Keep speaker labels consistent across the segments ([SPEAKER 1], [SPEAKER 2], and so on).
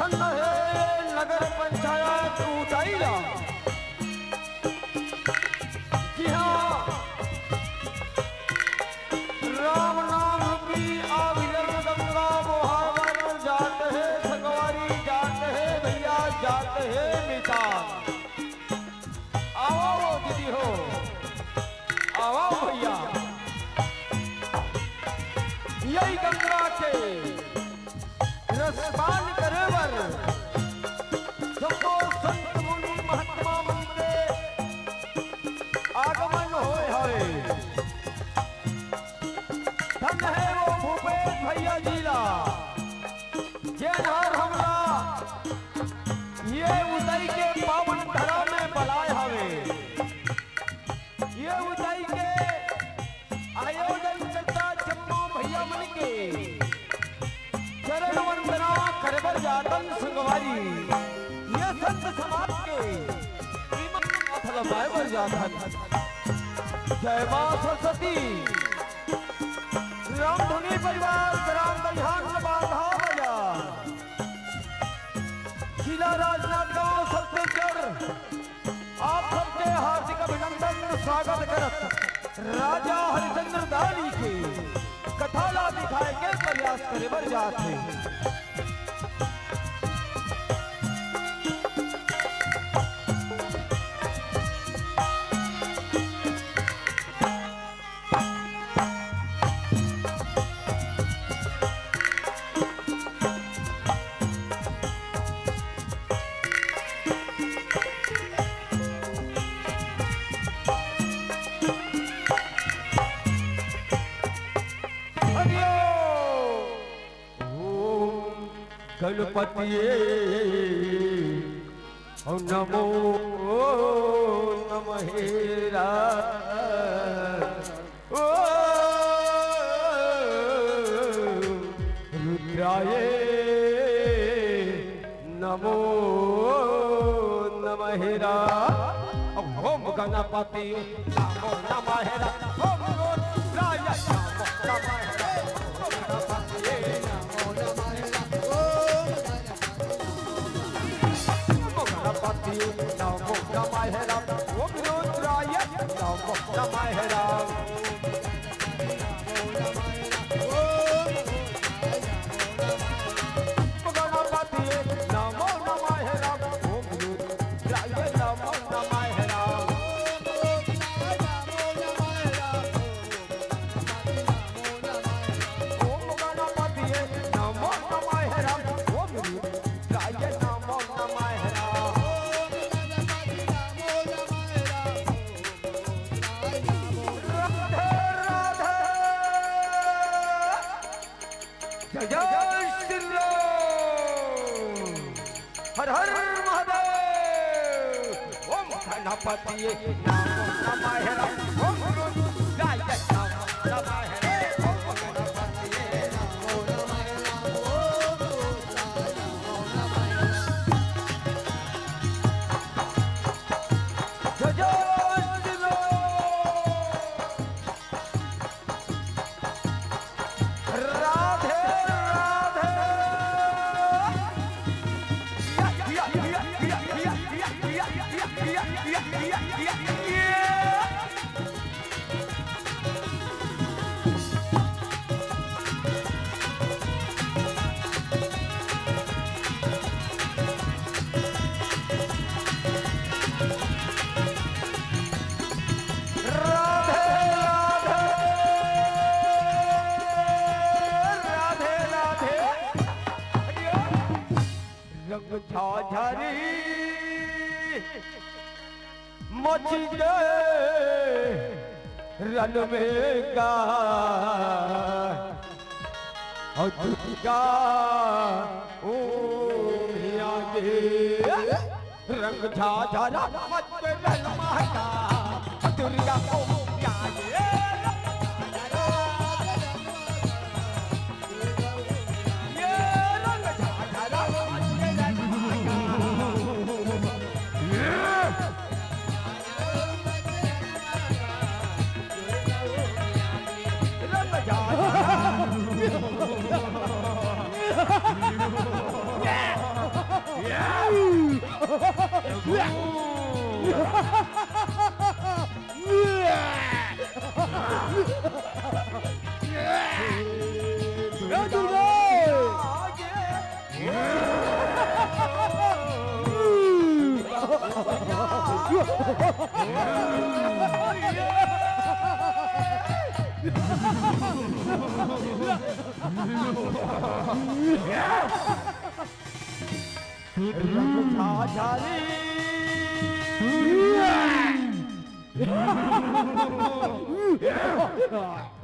[SPEAKER 1] प्रसन्न है नगर पंचायत उताईला। जी हाँ, राम नाम की आविर्न गंगा मोहावर जात है संगवारी जात है भैया जात है मितान। आओ दीदी हो, आओ भैया, यही गंगा के रसपान करे बर सबको संत मुनि महात्मा मन के आगमन होए होए। धन है वो भूपेश भैया जिला जेनहर हमला ये उदय के पावन धरा में बलाय हवे। ये उदय के आयोजन करता चम्मा भैया मन के चरण वंदना करबर जातन संगवारी। ये संत समाज के श्रीमंत माथल बायबर जातन। जय मां सरस्वती। रामधुनी परिवार राम दयान बाधा बजा जिला राजनांदगांव छत्तीसगढ़ आप सबके हार्दिक अभिनंदन स्वागत करत राजा हरिचंद्र दानी के कथाला दिखाए के प्रयास करे बर जात है। गणपतिये नमो नमः रुद्राय नमो नमः ओम गणपति नमो नमः ओम रुद्राय नमो नमः नमो नमः ओम रुद्राय नमो नमः। हर हर महादेव। ओम गणपति नमो नमः ओम रुद्राय नमो नमः ओम गणपति नमो नमः ओम रुद्राय नमो नमः। जय जय श्री राधे रंग झाझरी मची गए रन में का दुर्गा ओ आगे रंग झाझरा मच के रन महका दुर्गा ओ आगे Yeah!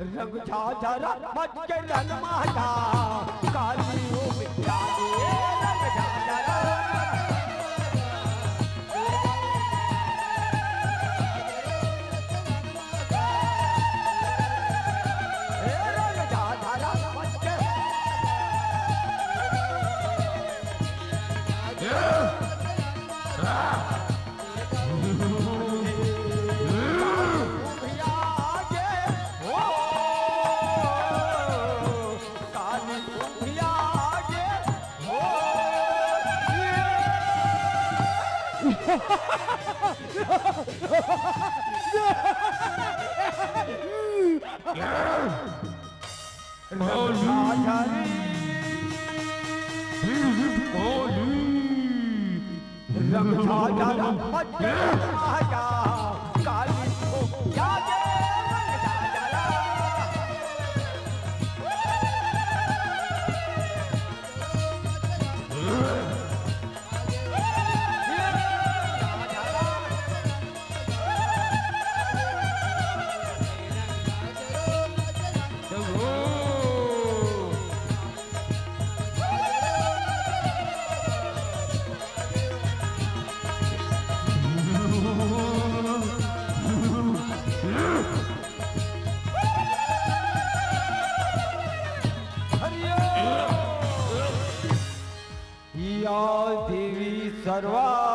[SPEAKER 1] रंग झाझरा मच के रंग माता काली हो मिट्टा रंग झाझरा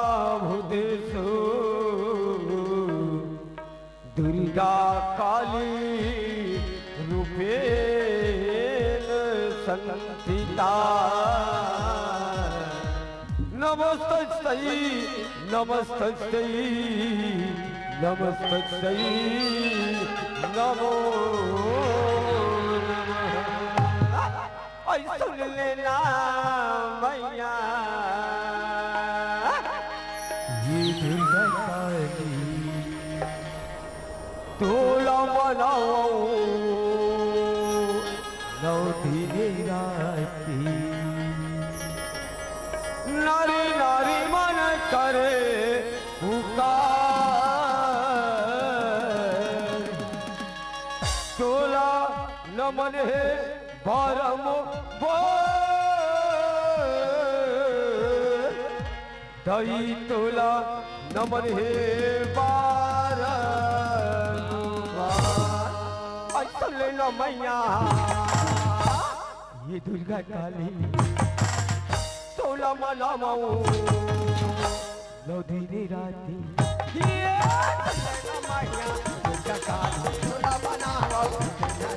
[SPEAKER 1] सर्वाभूतेषु दुर्गा काली रूपेण संस्थिता नमस्तस्यै नमस्तस्यै नमस्तस्यै नमो नमः। सुन लेना मैया तोला मनाओ नौ दिन राती नारी नारी मन करे पुकार तोला नमन है बारम दई तोला नमन है न मैया ये दुर्गा काली तोला मनाओ नौ दिन राती मैया दुर्गा काली तोला मनाओ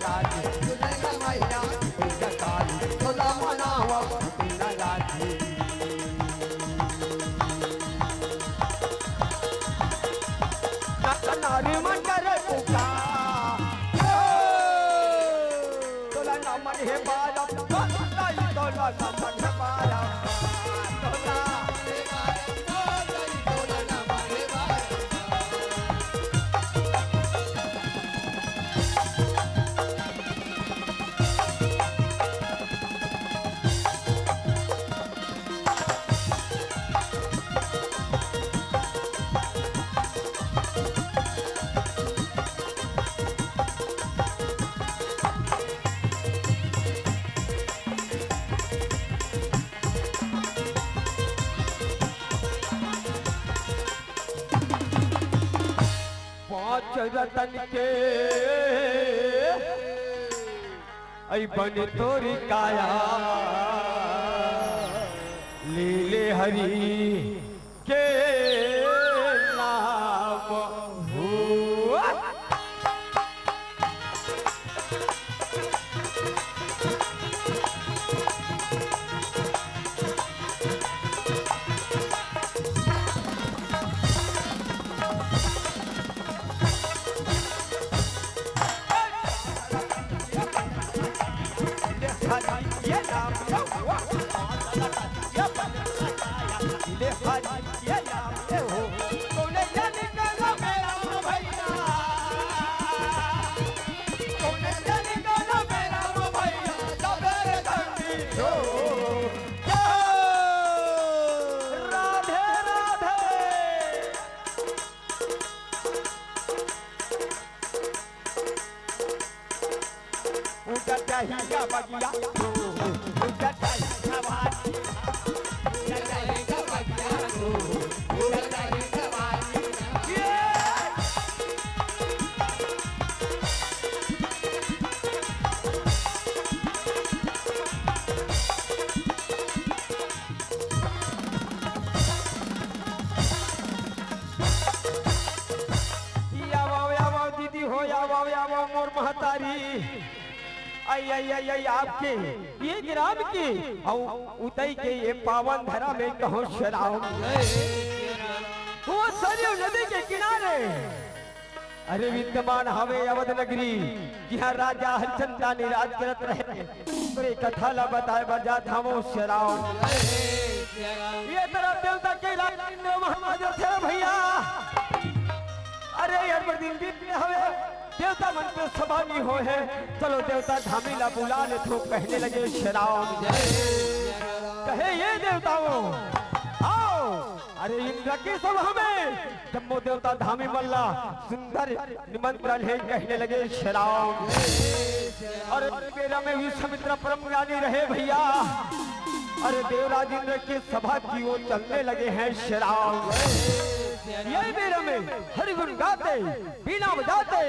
[SPEAKER 1] राती दुर्गा मैया दुर्गा काली तोला मनाओ राती नारी मन करे पुकार नमन है बारा तोला नमन है बारा रतन के ऐ बन तोरी काया लीले हरि के नाम हुआ ले हारी ये जाते हो कौन जाने का मेरा भैया कौन जाने का मेरा भैया सबरे धनी हो राधे राधे उनका चाहिए बगिया उनका चाहिए भाई मोर महतारी आई आई आई आई आपके ये ग्राम के उतई के ये पावन धरा में कहो शराब वो सरयू नदी के किनारे अरे विद्यमान हवे अवध नगरी जहाँ राजा हरिचंदा निराज करत रहे तो कथा ला बताए बजा थामो शराब ये तरह देवता के महाराज थे भैया अरे यार दिन बीत हवे देवता मन पे सभानी हो है चलो देवता धामीला बुला ले तो कहने लगे शराब कहे ये देवताओं आओ अरे इंद्र के सभा में जम्मो देवता धामी मल्ला सुंदर निमंत्रण है कहने लगे शराब और मेरा में विश्वामित्र परम ज्ञानी रहे भैया अरे देवराज इंद्र के सभा की ओर चलने लगे हैं शराब यही मेरा में हरिगुण गाते बीना बजाते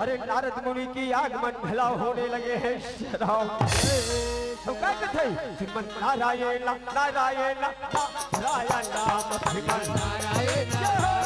[SPEAKER 1] अरे नारद मुनि की आगमन भला होने लगे हैं शराब तो क्या कहते श्रीमन नारायण नारायण नारायण नाम श्रीमन नारायण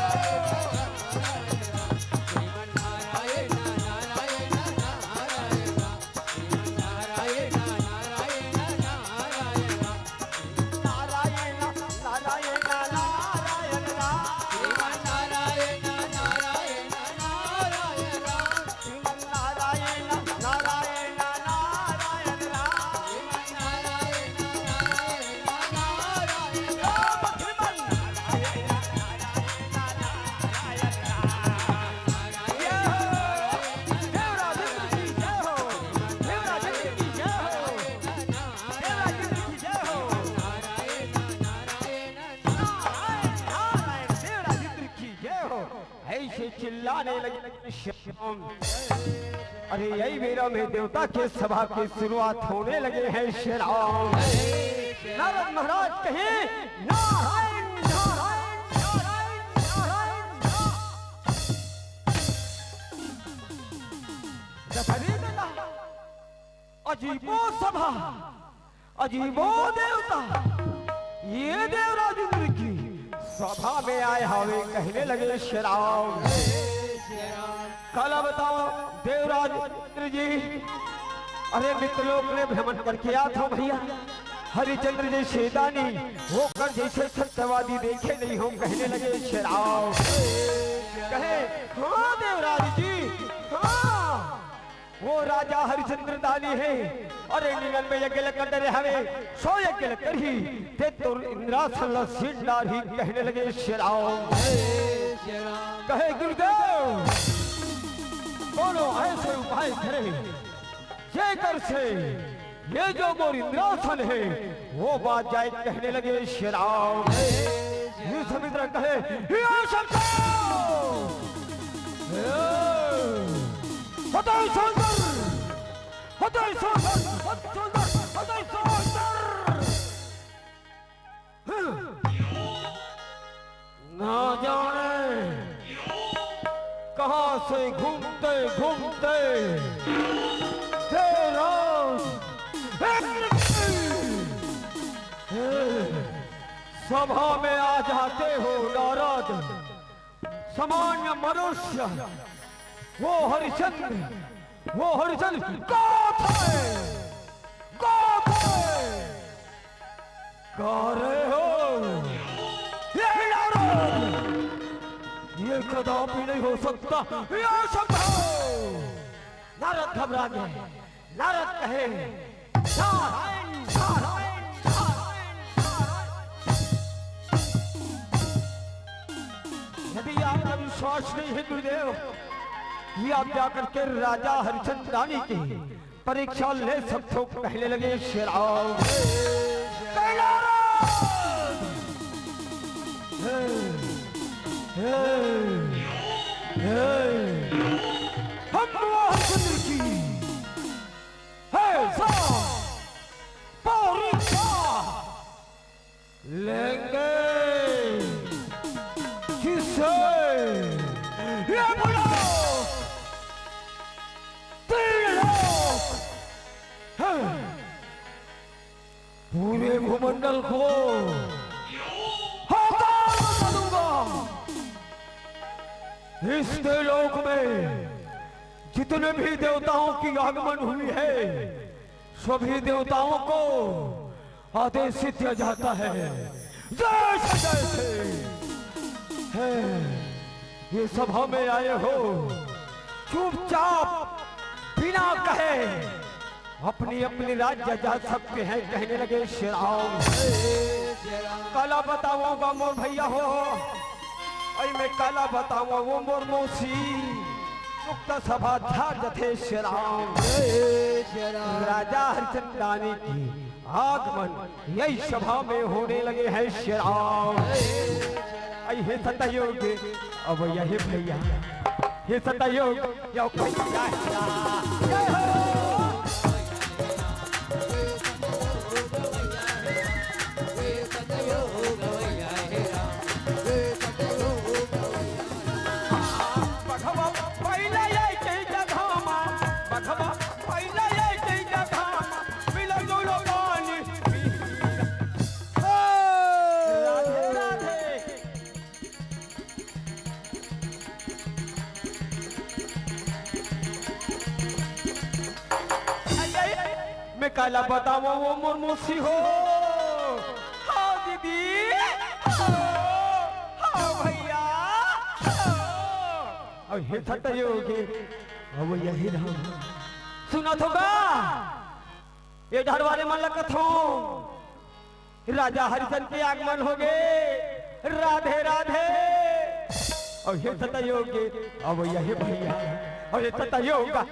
[SPEAKER 1] चिल्लाने लगे श्याम अरे यही मेरा में देवता के सभा की शुरुआत होने लगे हैं शराब नारद महाराज कहे नारायण नारायण नारायण नारायण अजीबो सभा अजीबो देवता ये देवराज इंद्र की सभा में आए हवे कहने लगे शराब कल बताओ देवराज इंद्र जी अरे मित्रलोक ने भ्रमण करके आया था भैया हरिचंद्र जी शेदानी होकर जैसे सत्यवादी देखे नहीं हो कहने लगे शराब कहे हाँ देवराज जी हाँ वो राजा हरिचंद्र दानी है अरे निगन में यज्ञ कर रहे हमें 100 यज्ञ कर ही ते तो इंद्रासन सीढ़ार ही कहने लगे शराब कहे गुरुदेव दोनों ऐसे उपाय करे जेकर से ये जो मोर इंद्रासन है वो बात जाए कहने लगे शराब विश्वामित्र कहे हटाई सुंदर हटाई सुंदर हटाई सुंदर ना जाने कहां से घूमते घूमते सभा में आ जाते हो नारद सामान्य मनुष्य वो हरिचंद्र रहे हो ये कदापि नहीं हो सकता ये संभव नारद घबरा गए नारद कहे नारायण नारायण विश्वास नहीं है गुरुदेव, ये आप जाकर के राजा हरिश्चंद्र रानी की परीक्षा ले सकते हो। पहले लगे शराब हम हरिश्चंद्र की है परीक्षा लेंगे किसे ये बोलो पूरे भूमंडल को बता दूंगा। इस देवलोक में जितने भी देवताओं की आगमन हुई है, सभी देवताओं को आदेशित किया जाता है जैसे जैसे है। ये सभा में आए हो, चुपचाप बिना कहे अपनी अपनी राज्य जा सकते हैं। कहने लगे श्री राम। काला बताऊंगा मोर भैया हो, अरे मैं काला बताऊंगा वो मोर मौसी। मुक्त सभा थे श्री राम। राजा हरिश्चंद्र रानी की आगमन यही सभा में होने लगे हैं श्री राम। ये सतयोग अब यही भैया, ये सतयोग यो मैं काला बतावा वो मोर मौसी हो। हाँ दीदी, हाँ भैया, अब ये सतयोगी अब यही रहा। सुना होगा ये घर वाले मन कथो राजा हरिश्चंद्र के आगमन हो गए। राधे राधे। और ये सतयोगी अब यही भैया, और ये सतयोगा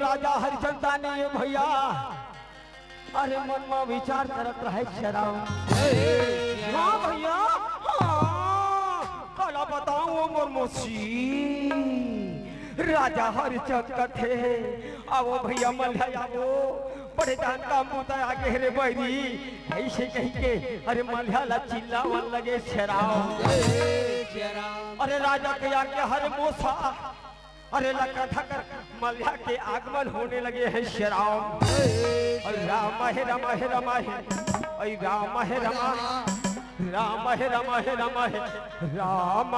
[SPEAKER 1] राजा हरिश्चंद्र ने ये भैया अरे मन में विचार करत रहे शराब। हाँ भैया, हाँ काला बताऊं मोर मौसी राजा हरिश्चंद्र थे। आओ भैया मल्हा वो बड़े जान का मुता आगे रे बैरी ऐसे कही के अरे मल्हा ला चिल्लावन लगे शराब। अरे राजा के आगे हरे मोसा अरे लका ठकर मल्हा के आगमन होने लगे हैं श्री राम। राम हे राम हे राम हे राम हे राम राम हे राम हे राम हे राम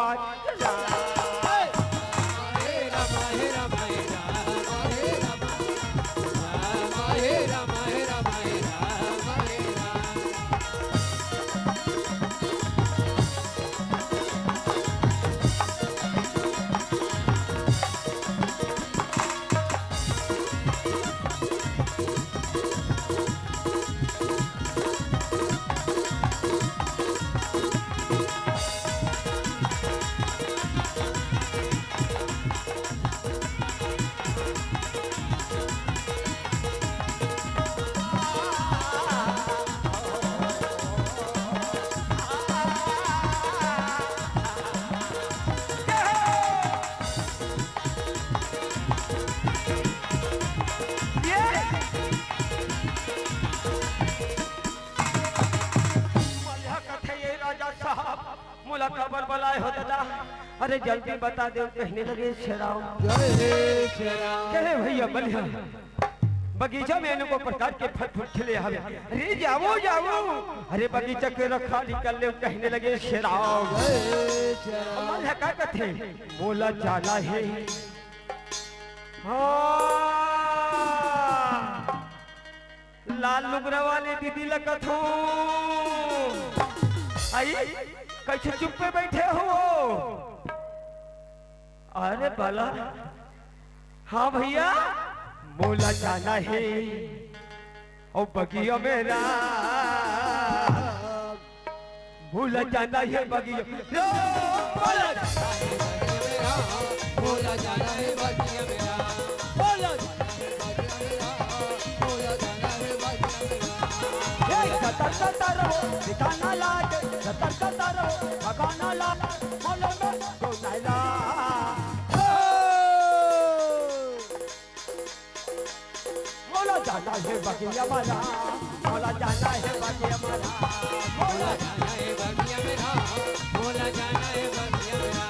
[SPEAKER 1] मुला खबर बलाए हो दादा अरे जल्दी बता दे कहने लगे शेराव
[SPEAKER 2] जय श्री राम।
[SPEAKER 1] कहे भैया बलिया बगीचा में इनको प्रकार के फल फूल खिले हवे अरे जाओ जाओ अरे बगीचा के रखा निकल ले कहने लगे शेराव
[SPEAKER 2] जय श्री राम।
[SPEAKER 1] अमल का कथे बोला जाना है हाँ लाल लुगरा वाले दीदी लगत हो आई कैसे चुप पे बैठे हो अरे बाला हाँ भैया बोला जाना है और बगिया मेरा बोला जाना है बगिया बोला
[SPEAKER 2] बोला जाना है बगिया मेरा। बोला जाना है बगिया मेरा।
[SPEAKER 1] सतर्कता रहो ठिकाना लागे सतर्कता रहो ठिकाना लागे मालूम को नैला बोला जाना है बगिया मारा बोला जाना है बगिया मारा
[SPEAKER 2] बोला जाना है बगिया मेरा। बोला जाना है बगिया मेरा।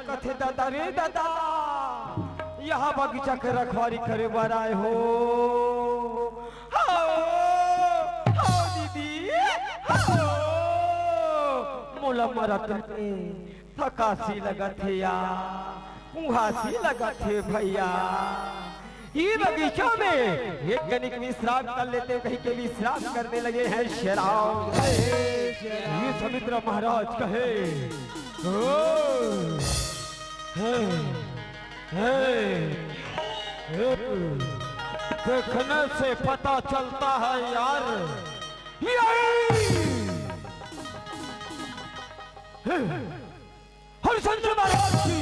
[SPEAKER 1] कथे दादा रे दादा यहाँ बगीचा के रखवारी करे बार आए हो हाओ दीदी हाओ मोला मरत थकासी लगत है या उहासी लगत है भैया ये बगीचा में एक गणिक विश्राम कर लेते कहीं के विश्राम करने लगे हैं शेराव ये समुद्र महाराज कहे देखने से पता चलता है यार हरिश्चंद्र महाराज की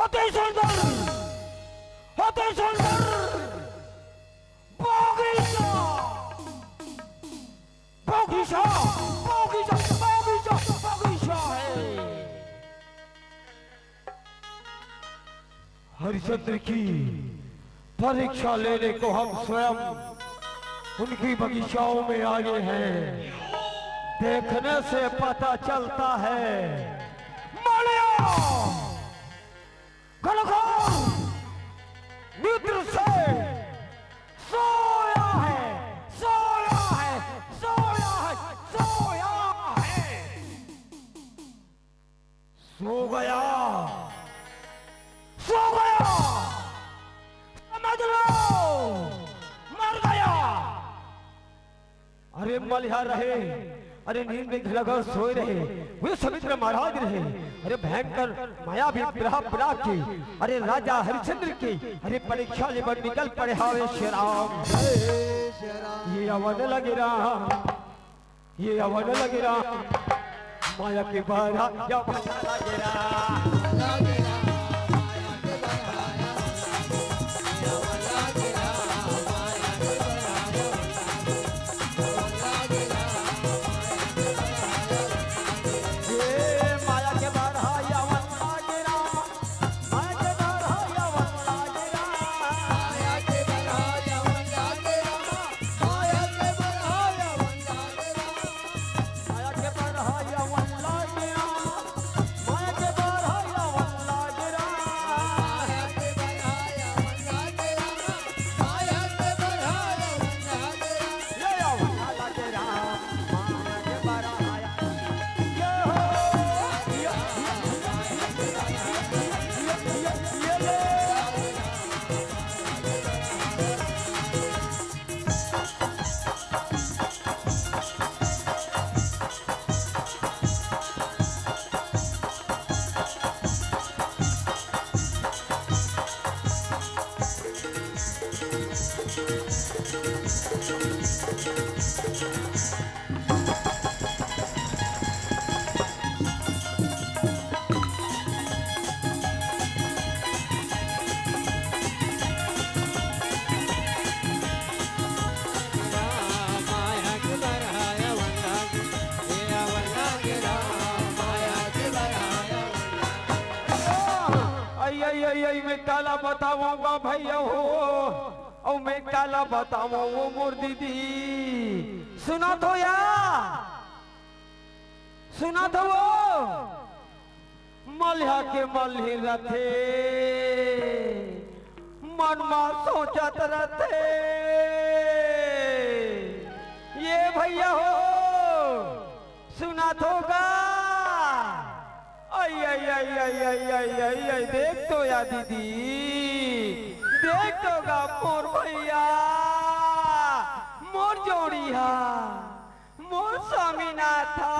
[SPEAKER 1] अति सुंदर बगीचा बगीचा बगीचा बगीचा बगीचा है हरिश्चंद्र की परीक्षा लेने को हम स्वयं उनकी बगीचाओं में आए हैं देखने से पता चलता है मालिया गलखोर मित्र से सोया है सोया है सोया है सोया है सो गया समझ लो मर गया अरे मलिहार रहे अरे नींद में लगा सोए रहे वे समुद्र महाराज रहे अरे भयंकर माया भी विराग के अरे राजा हरिश्चंद्र के अरे परीक्षा लेकर निकल पड़े हावे शेराम ये अवन लगे राम ये अवन लगे राम माया के बारा या बना लगे राम आई मैं काला बताऊंगा भैया हो और मैं काला बताऊं वो मोर दीदी सुना तो या सुना तो वो मल्हा के मल्ही रथे मनमा सोचत रथे ये भैया हो सुना तो गा आई आई आई आई आई आई आई आई देख तो या दीदी देख तो गा मोर भैया मोर जोड़िया मोर स्वामीनाथा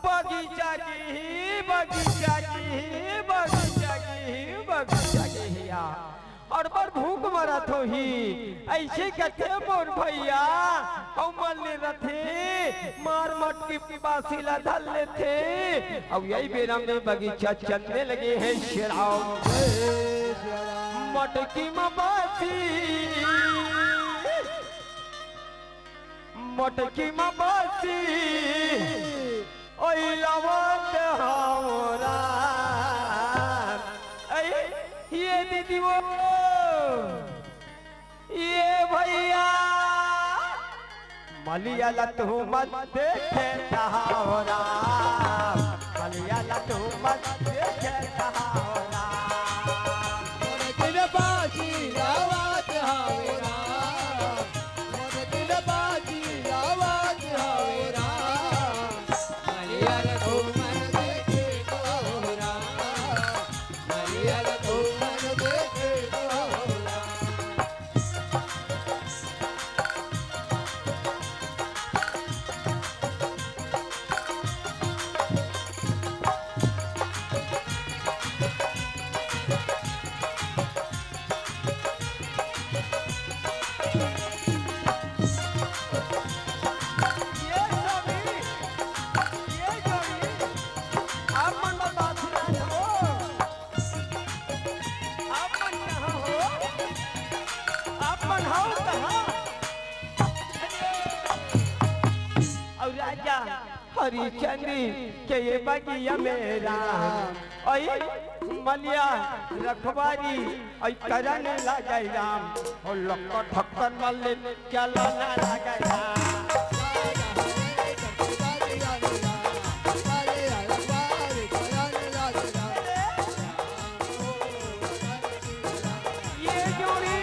[SPEAKER 1] बगीचा की बगीचा की बगीचा की बगीचा की या और पर भूख मरा तो ही ऐसे कहते मोर भैया और मल्ले रथे मार मटकी की बासीला धल लेते अब यही बेरा में बगीचा चलने लगे हैं शेराव मटकी मबासी मटकी मबासी ओई लवत हावरा ये दीदी वो ये भैया मलियाला तू मत देखे सहारा मलियाला तू मत देखे सहारा
[SPEAKER 2] मोर दिल बाजी आवाज हावेरा मोर दिल बाजी आवाज हावेरा मलियाला तू मन देखे तोरा मलियाला तू मन देखे तोरा
[SPEAKER 1] हरिचंदी के ये बगिया मेरा ओई मलिया रखवारी ओई करन लगाई राम और लक्क ठक्कर मल्ले क्या लाना लगाई राम ये जोड़ी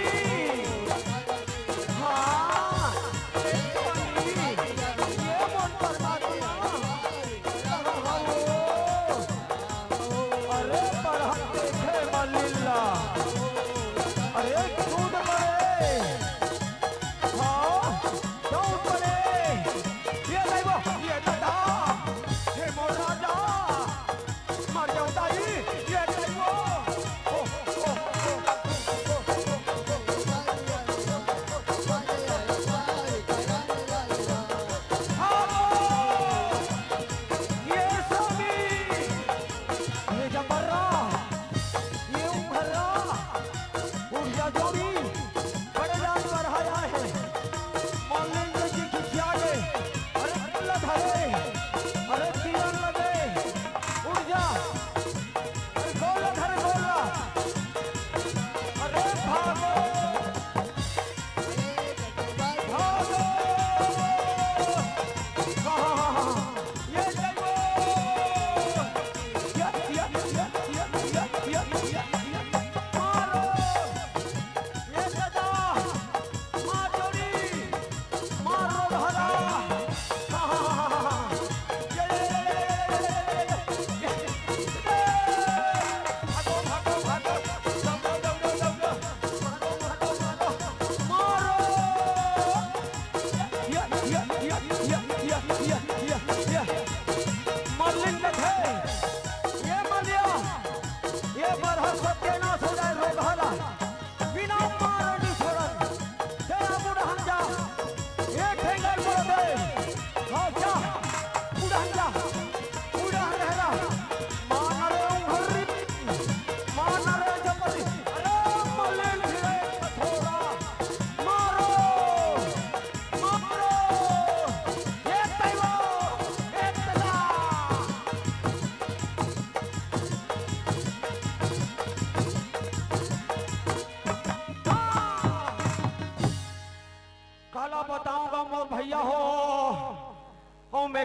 [SPEAKER 1] हाँ ये मन परमात्मा अरे पर हम देखे मल्लिल्ला अरे कूद पड़े हाँ दौड़ पड़े ये नहीं वो ये दादा ये मोर राजा मर जाऊं दाई ये नहीं वो ओ ओ ये स्वामी ये जबरा ये उमरा ऊर्जा जोड़ी बड़े जानवर आया है मौलिंग जी की जागे अरे कुल्ला धरे अरे तीरन लगे ऊर्जा अरे गोला धरे गोला अरे भागो भागो ये जगो मारो ये सदा माचोरी मारो धरा भागो भागो भागो दौड़ो दौड़ो दौड़ो भागो भागो भागो मारो मर्लिन है ये मलिया ये बरहर सत्यानाश हो जाए रोग हला बिना मारणी छोड़न तेरा बुढ़ान जा एक ठेंगर बोल दे हाँ जा बुढ़ान जा बुढ़ान रहला मान रे उंगरी मान रे जपरी अरे मलिन भिड़े कठोरा मारो मारो एक तैवा एक तला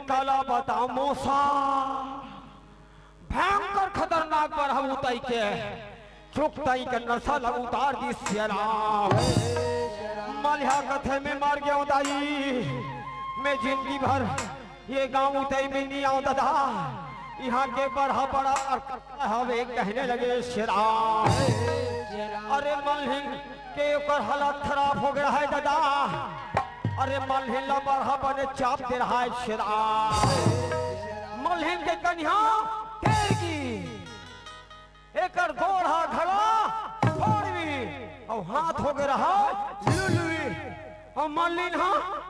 [SPEAKER 1] काला बता मोसा भयंकर खतरनाक पर हम उताई के चुकताई के नशा लग उतार दी सियाराम मलिया कथे में मार गया उताई मैं जिंदगी भर ये गांव उताई में नहीं आऊं दादा यहाँ के बढ़ा बड़ा हवे कहने लगे सियाराम अरे मलहिन के ऊपर हालत खराब हो गया है दादा अरे मलहिन ला बढ़ा बने चाप दे रहा है सियाराम मलहिन के कन्या एक घोड़ा खड़ा फोड़वी और हाथ हो गया रहा लुलुई और मलिन हाँ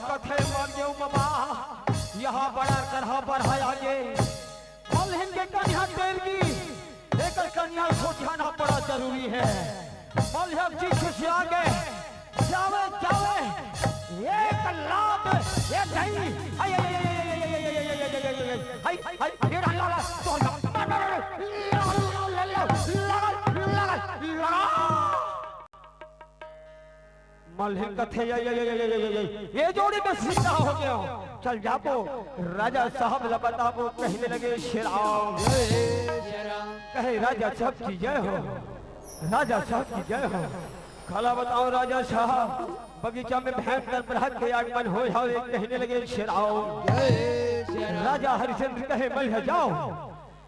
[SPEAKER 1] कथे मर गए बाबा यहाँ बड़ा करहा बढ़ा आगे मलहिन के कन्या तेल की एक कन्या को ध्याना बड़ा जरूरी है मलहिन जी खुश आगे जावे जावे एक लाभ एक दही हाय हाय हाय ये डाला तो मलहिन कथे ये जोड़ी में सीधा हो गया चल जापो राजा साहब बताबो कहने लगे शेराव कहे राजा साहब की जय हो राजा साहब की जय हो काला बताओ राजा साहब बगीचा में भयंकर बृहद के आगमन हो जाए कहने लगे शेराव राजा हरिश्चंद्र कहे मलिया जाओ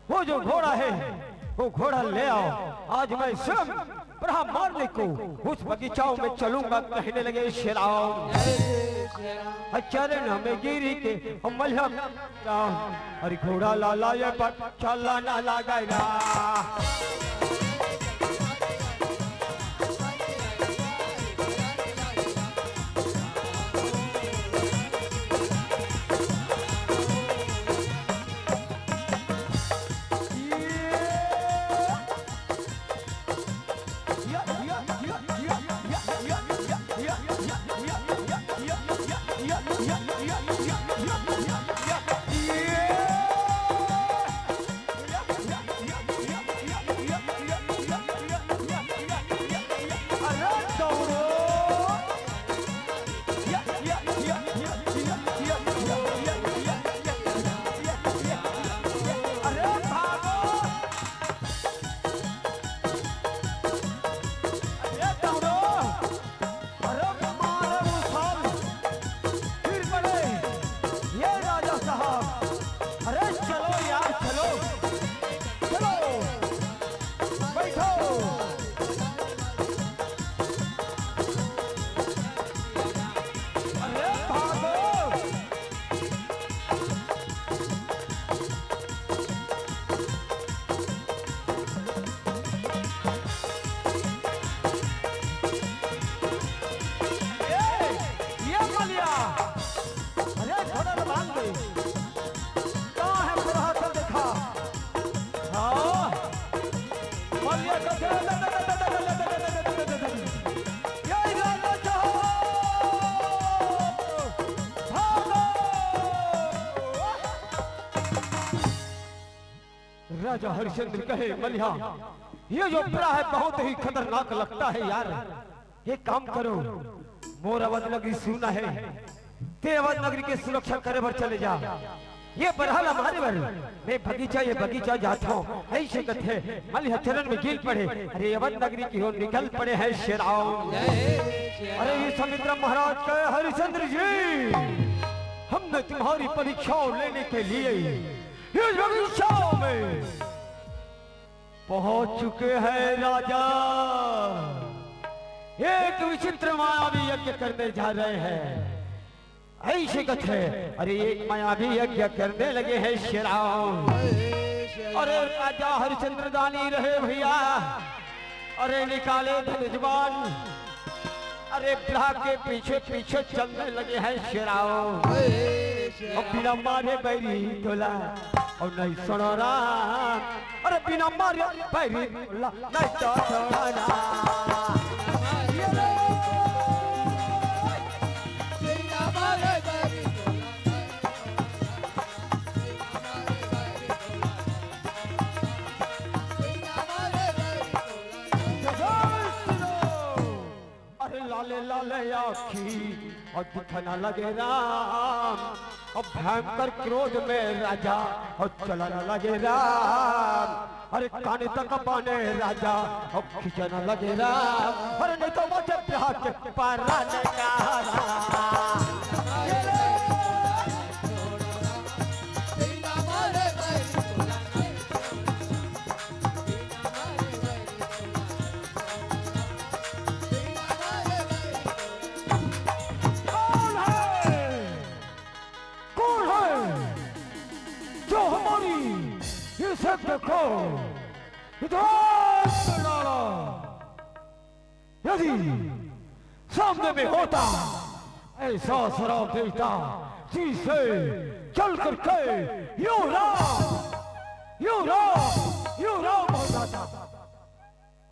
[SPEAKER 1] वो जो घोड़ा है वो घोड़ा ले आओ आज मैं स्वयं प्रहा मारने को उस बगीचाओं में चलूंगा कहने लगे शेराव चरण में गिरी के मलिया अरे घोड़ा लाला ये पर चला ना लगाएगा राजा हरिश्चंद्र कहे मलिया ये जो प्रा है बहुत ही खतरनाक लगता है यार ये काम करो मोर अवध नगरी सुना है ते अवध नगरी के सुरक्षा करे पर चले जा ये बरहल हमारे बर मैं बगीचा ये बगीचा जाता हूँ ऐसे कथे मलिया चरण में गिर पड़े अरे अवध नगरी की ओर निकल पड़े हैं शेराव अरे ये समुद्र महाराज कहे हरिश्चंद्र जी हमने तुम्हारी परीक्षाओं लेने के लिए इस बगीचाओं में पहुंच चुके हैं राजा एक विचित्र मायावी यज्ञ करने जा रहे हैं ऐसे कथे अरे एक मायावी यज्ञ करने लगे हैं शेराव अरे राजा हरिश्चंद्र दानी रहे भैया अरे निकाले धनुष्बाण अरे ब्रह के पीछे पीछे चलने लगे हैं शेराव बिना मारे बैरी तोला और नहीं सुनोरा अरे बिना मारे बैरी तोला नहीं तो छोड़ना लाल आखी और दिखना लगे राम, और भयंकर क्रोध में राजा और चलना लगे राम। अरे कान तक पाने राजा और खिंचना लगे राम, अरे नहीं तो मुझे प्यार के पाराने का देखो यदि सामने में होता ऐसा शराब देता जिसे चल करके यूं राम हो जाता।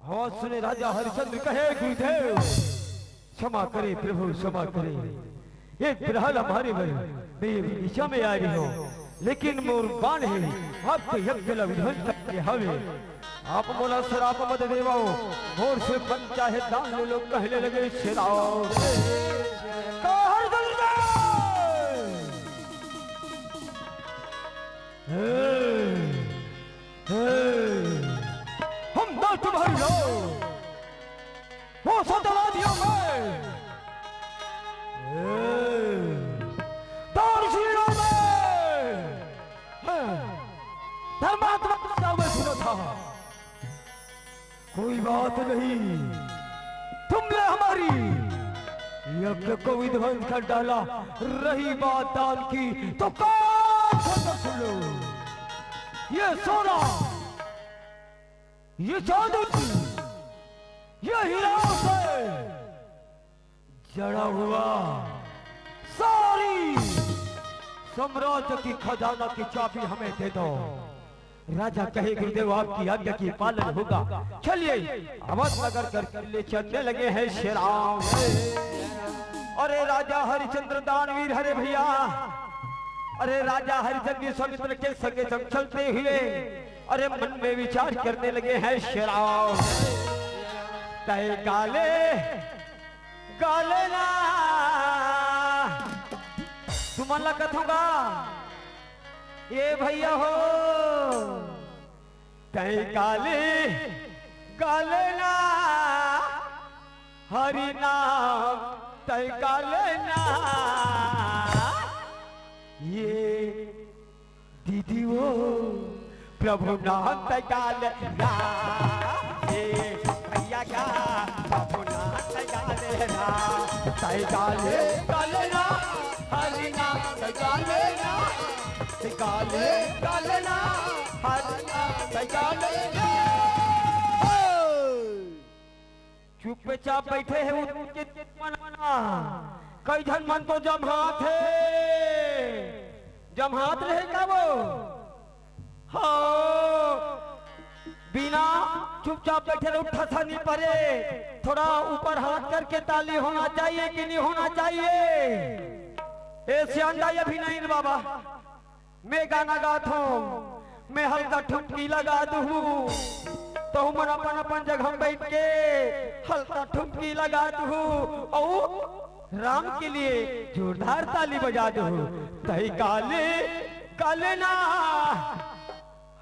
[SPEAKER 1] आवाज सुने राजा हरिश्चंद्र कहे गुरुदेव क्षमा करे प्रभु क्षमा करे, एक ग्रहण हमारे मेरी दिशा में आ रही हो, लेकिन मोर बाण है आपके यज्ञ विध्वंस करके हवे। आप बोला सराप मत देवाओ, मोर से बन चाहे दान ले लो, कहने लगे शेराओ हम ना तुम्हारी हो वो सतवादियों में धर्मात्मा में सुना था। कोई बात नहीं, तुमने हमारी यज्ञ को विध्वंस कर डाला। रही बात दान की तो कान खोलकर सुन लो, ये सोना, ये चांदी, ये हीरा से जड़ा हुआ सारी साम्राज्य की खजाना की चाबी हमें दे दो। राजा कहे गुरुदेव आपकी आज्ञा की पालन होगा। चलिए अवध नगर कर ले चलने लगे हैं शेराव। अरे राजा हरिश्चंद्र दानवीर हरे भैया, अरे राजा हरिश्चंद्र समुद्र के संगे सब चलते हुए अरे मन में विचार करने लगे हैं शेराव। तय काले काले ना तुम्हारा कथूंगा ये भैया हो, तय काले काले ना हरि नाम, तय काले ना ये दीदी वो प्रभु नाम तय काले ना, ये भैया का प्रभु नाम तय काले ना, तय काले काले ना हरि नाम तय काले ना, काले काले ना हरि नाम काले ना। चुपचाप बैठे हैं उनके मना, कई जन मन तो जमात है, जमात रहेगा वो हाँ, बिना चुपचाप बैठे रहे, उठा था नहीं पड़े, थोड़ा ऊपर हाथ करके ताली होना चाहिए कि नहीं होना चाहिए। ऐसे अंदाज अभी नहीं बाबा, मैं गाना गाता हूँ, मैं हल्का ठुमकी लगा दूँ तो मन अपन अपन जगह बैठ के हल्का ठुमकी लगा दूँ और राम के लिए जोरदार ताली बजा दूँ। तई काले काले ना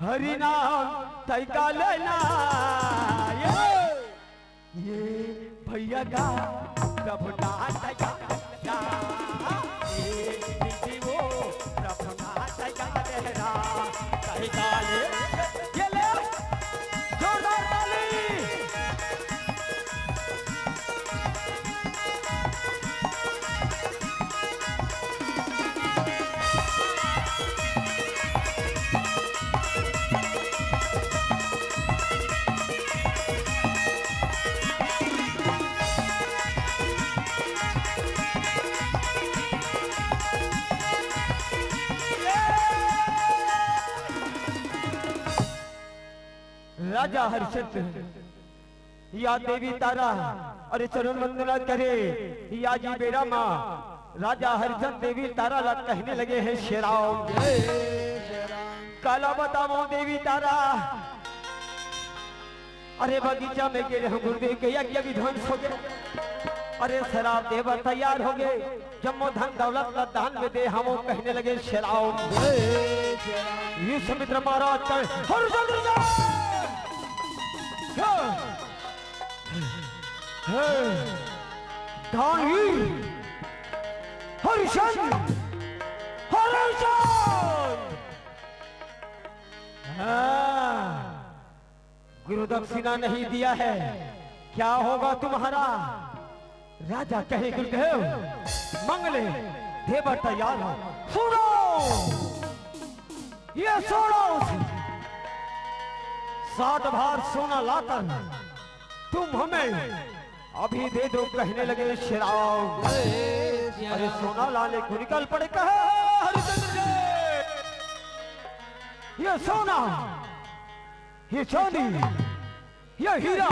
[SPEAKER 1] हरि नाम तई काले ना, ये भैया का प्रभु नाम तई काले ना, ये ले जोरदार ताली। राजा हरिश्चंद्र या देवी तारा अरे चरण वंदना करे या जी बेरा माँ, राजा हरिश्चंद्र देवी तारा लग कहने लगे हैं शेराव। काला बताओ देवी तारा, अरे बगीचा में गिरे हम गुरुदेव के यज्ञ विध्वंस हो गए, अरे शराब देवर तैयार हो गए, जम्मो धन दौलत का दान में दे, हम कहने लगे शराब ये समुद्र महाराज का हरिचंद्र धानी हरिचंद्र हरिचंद्र गुरु दक्षिणा नहीं दिया है, क्या होगा तुम्हारा? राजा कहे गुरुदेव मंगले देवर तैयार हो। सुनो ये सुनो, 7 भार सोना लाकर तुम हमें अभी दे दो, कहने लगे शराब। अरे सोना लाने को निकल पड़े, कहे हरिचंद्र जी ये सोना, ये चांदी, ये हीरा,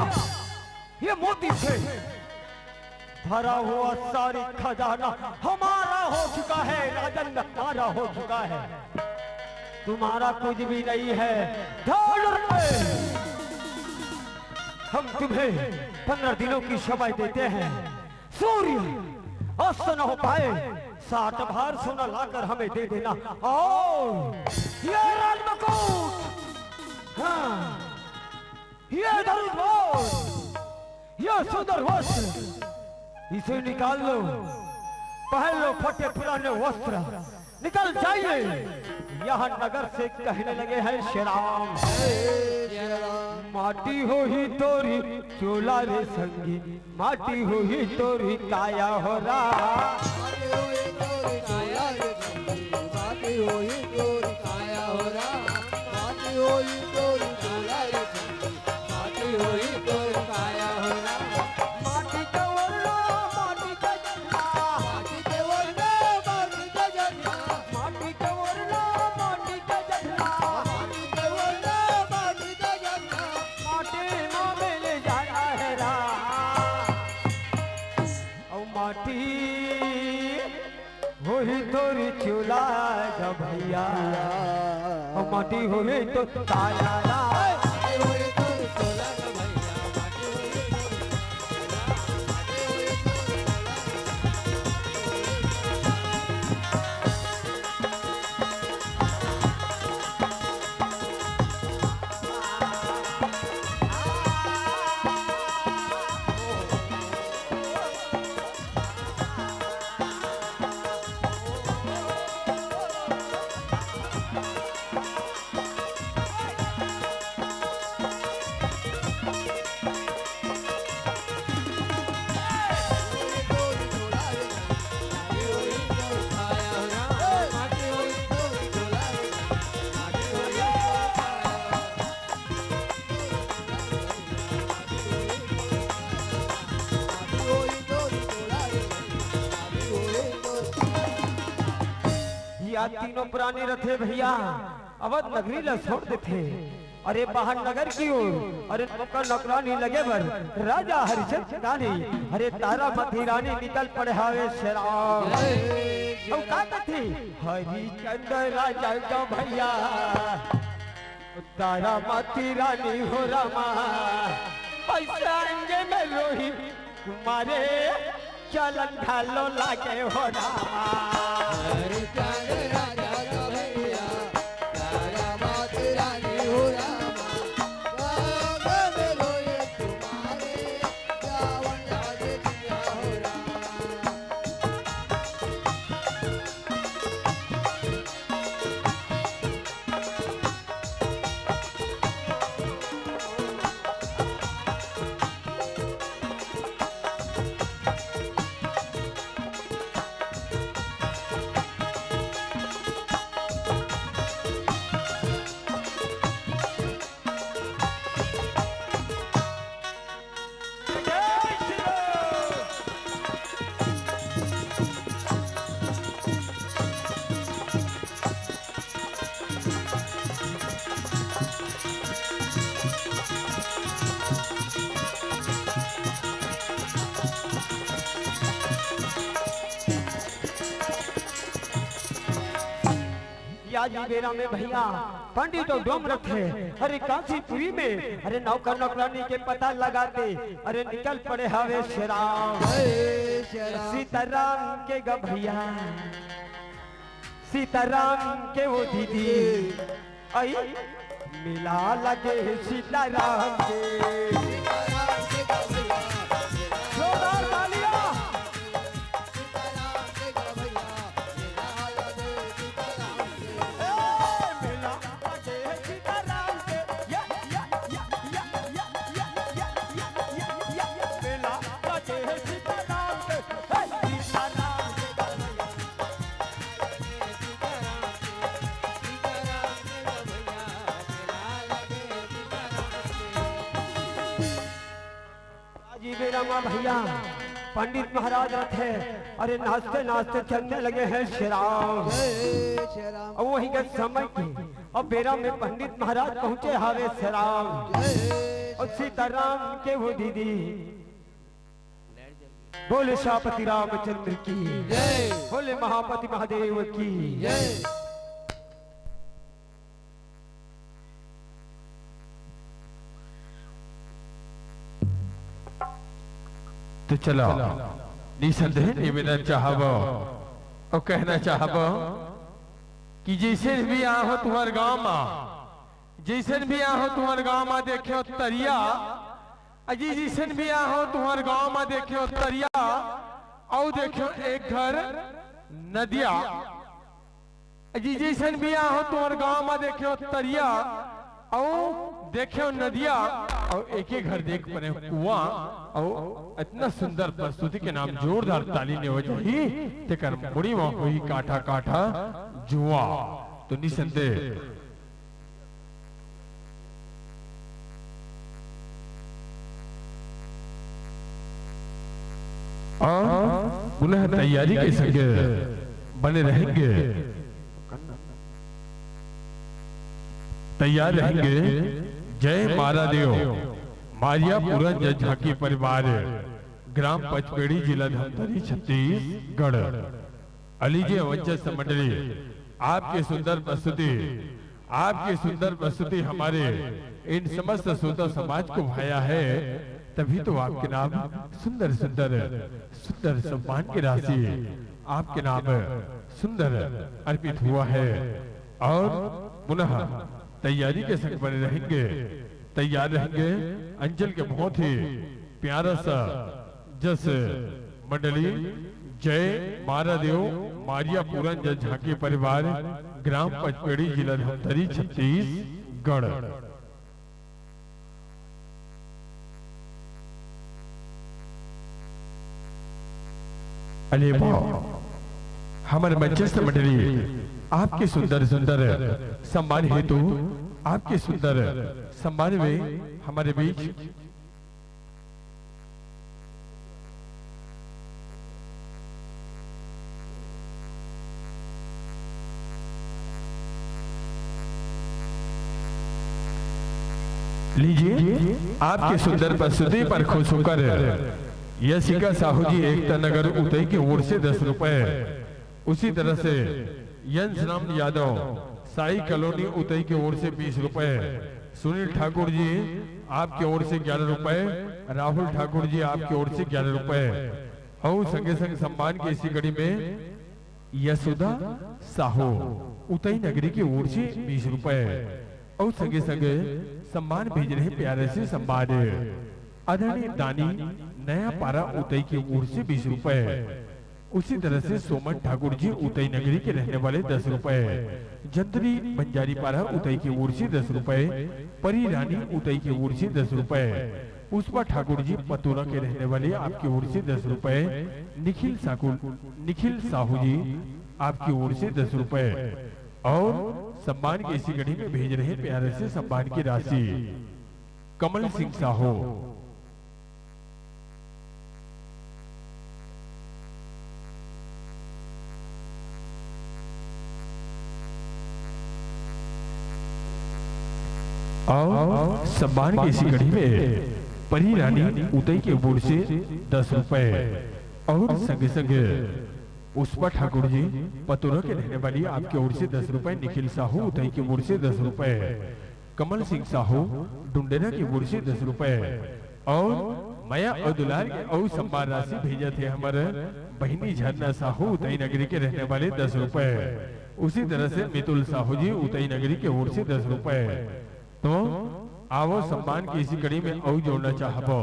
[SPEAKER 1] ये मोती से भरा हुआ सारी खजाना हमारा हो चुका है, राजन हमारा हो चुका है, तुम्हारा कुछ भी नहीं है। हम तुम्हें 15 दिनों की समय देते हैं, सूर्य अस्त न हो पाए 7 भार सोना लाकर हमें दे देना। और ये राजमकुट, हाँ ये धनुष, ये सुंदर वस्त्र, इसे निकाल लो, पहन लो फटे पुराने वस्त्र, निकल जाइए यहाँ नगर से, कहने लगे हैं शराब। माटी हो ही तोरी चोला रे संगी, माटी हो ही तोरी काया हो रा,
[SPEAKER 2] माटी हो ही तोरी काया रे संगी, माटी हो ही तोरी काया हो रा, माटी हो ही तोरी चोला रे संगी, माटी हो ही तोरी काया हो रा।
[SPEAKER 1] माटी का वर्णा माटी का जन्ना,
[SPEAKER 2] माटी के वर्णा माटी का जन्ना,
[SPEAKER 1] माटी का वर्णा माटी का जन्ना,
[SPEAKER 2] माटी के वर्णा माटी का जन्ना,
[SPEAKER 1] माटी में मिल जाना है रा, और माटी हो ही तोरी चूल्हा जा भैया, और माटी हो ही तो काया रा।
[SPEAKER 2] माटी हो ही तोरी चोला रे भैया, माटी हो ही तोरी
[SPEAKER 1] या तीनों पुराने रथे भैया अवध नगरी ला छोड़ देते, अरे बाहर नगर की ओर, अरे नौकर नौकरानी लगे बर राजा हरिचंद्र रानी, अरे तारा मती रानी निकल पड़े हावे शराब। अब का कथी हरिचंद्र राजा का भैया, तारा मती रानी हो रमा, पैसा अंगे में रोही तुम्हारे चलन ढालो लागे हो रामा।
[SPEAKER 2] हरिचंद्र राजा का भैया, तारा मात रानी हो रामा, गाँव में रोए तुम्हारे, जावन राज दिया हो रामा।
[SPEAKER 1] आज ही बेरा में भैया पंडित तो डोम रखे, अरे काशीपुरी में अरे नौकर नौकरानी के पता लगाते, अरे निकल पड़े हवे श्रीराम सीताराम के ग भैया, सीताराम के वो दीदी आई मिला लगे सीताराम के। जोरदार तालियां। मिला लगे सीताराम के, या या या या या या या या या मिला लगे सीताराम के, सीताराम जी बेरमा भैया पंडित महाराज रखे, अरे नाचते नाचते चलने लगे हैं श्रीराम। और वही के समय की अब बेरा में पंडित महाराज पहुंचे हावे श्रीराम और सीताराम के वो दीदी बोले शाहपति रामचंद्र की जय, बोले महापति महादेव की जय।
[SPEAKER 3] तो चलो निसंदेह निवेदन चाहब और कहना चाहब कि जैसे भी आहो तुम्हारे गांव में, जैसे भी आहो तुम्हारे गांव में देखो तरिया, अजी जैसे भी आहो तुम्हारे गांव में देखो तरिया, और देखो एक घर नदिया, अजी जैसे भी आहो तुम्हारे गांव में देखो तरिया, और देखो नदिया, और एक ही घर देख पड़े कुआं, और इतना सुंदर प्रस्तुति के नाम जोरदार ताली ने वजही तेकर मुड़ी में हुई काठा काठा जुआ। तो निसंदेह पुनः तैयारी के संग बने रहेंगे, तैयार रहेंगे। जय मारा देव मारिया पूरन जज झाकी परिवार, ग्राम पचपेड़ी, जिला धमतरी, छत्तीसगढ़। अलीजे वंचस मंडली आपकी सुंदर प्रस्तुति, आपकी सुंदर प्रस्तुति हमारे इन समस्त श्रोता समाज को भाया है, तभी तो आपके नाम सुंदर सुंदर सुंदर सम्मान की राशि आपके नाम सुंदर अर्पित हुआ है। और पुनः तैयारी के संग बने रहेंगे, तैयार रहेंगे। अंचल के बहुत ही प्यारा सा जस मंडली जय मारा देव मारिया पूरन जज झांकी परिवार, ग्राम पचपेड़ी, जिला धमतरी, छत्तीसगढ़। अरे वाह, हमारे मंचस्थ मंडली आपके सुंदर सुंदर सम्मान हेतु, आपके सुंदर सम्मान में हमारे बीच लीजिए आपके सुंदर प्रस्तुति पर खुश होकर यशिका साहू जी एकता नगर उतई की ओर से 10 रुपए, उसी तरह से यंश राम यादव साई कॉलोनी उतई की ओर से 20 रुपए, सुनील ठाकुर जी आपकी ओर से 11 रुपए, राहुल ठाकुर जी आपकी ओर से 11 रुपए, और संगे संग सम्मान की इसी कड़ी में यशोदा साहू उतई नगरी की ओर से 20 रुपए, और संगे संगे सम्मान भेज रहे प्यारे से सम्मान आदरणीय दानी नया पारा उतई की ओर से 20 रुपए, उसी तरह से सोमन ठाकुर जी उतई नगरी के रहने वाले 10 रुपए, जंतरी बंजारी पारा उतई की ओर से 10 रुपए, परी रानी उतई की ओर से 10 रुपए, पुष्पा ठाकुर जी पतोरा के रहने वाले आपकी ओर से 10 रुपए, निखिल साहू जी आपकी ओर से 10 रुपए, और सम्मान की इसी घड़ी में भेज रहे प्यारे से सम्मान की राशि कमल सिंह साहू, और सम्मान की इसी कड़ी में परी रानी उतई के बोर्ड से 10 रुपए, और संगे संगे पुष्पा ठाकुर जी पतुरा के रहने वाली आपकी ओर से 10 रुपए, निखिल साहू उतई की ओर से 10 रुपए, कमल सिंह साहू डुंडेरा की ओर से 10 रुपए और माया और दुलार के और सम्मान राशि भेजे थे हमारे बहिनी झरना साहू उतई नगरी के रहने वाले 10 रुपए। उसी तरह से मितुल साहू जी उतई नगरी के ओर से 10 रुपए। तो आवो सम्मान की इसी कड़ी में और जोड़ना चाहबो।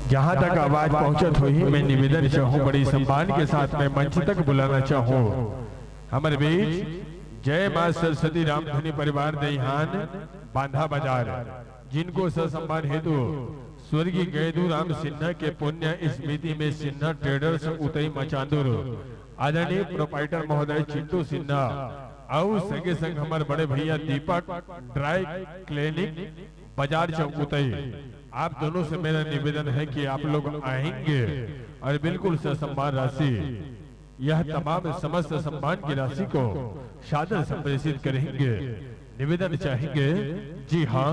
[SPEAKER 3] जहां तक आवाज पहुंचत हुई मैं निवेदन चाहूं बड़ी सम्मान के साथ मैं मंच तक बुलाना चाहूं हमारे बीच जय मां सरस्वती रामधनी परिवार दहिहान बांधा बाजार, जिनको सम्मान हेतु स्वर्गीय गैदू राम सिन्हा के पुण्य स्मृति में सिन्हा ट्रेडर्स उतई मचांदुर आदरणीय प्रोपाइटर महोदय चिंटू सिन्हा और संगे संग हमारे बड़े भैया दीपक ड्राई क्लिनिक बाजार चौक उतई, आप दोनों से मेरा निवेदन है कि आप लोग आएंगे और बिल्कुल सम्मान राशि यह तमाम समस्त सम्मान की राशि को सादर संप्रेषित करेंगे। निवेदन चाहेंगे जी हाँ,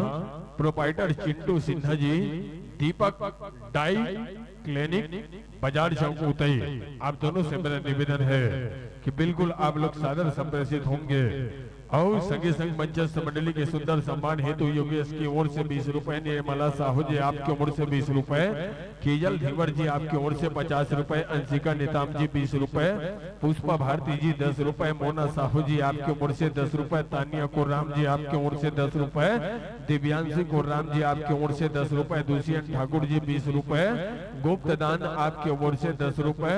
[SPEAKER 3] प्रोपाइटर चिंटू सिन्हा जी दीपक डाई क्लिनिक बाजार चौक उतई, आप दोनों से मेरा निवेदन है कि बिल्कुल आप लोग सादर संप्रेषित होंगे और संगे संग मंचस्थ मंडली के सुंदर सम्मान हेतु योगेश की ओर से 20 रुपए, निर्मला साहू जी आपकी ओर से 20 रुपए, केजल धीवर जी आपकी ओर से 50 रुपए, अंशिका नेताम जी 20 रुपए, पुष्पा भारती जी 10 रुपए, मोना साहू जी आपकी ओर से 10 रुपए, तानिया कोर्राम जी आपकी ओर से 10 रुपए, दिव्यांशी कोर्राम जी आपकी ओर से 10 रुपए, दुष्यंत ठाकुर जी 20 रुपए, गुप्त दान आपकी ओर से 10 रुपए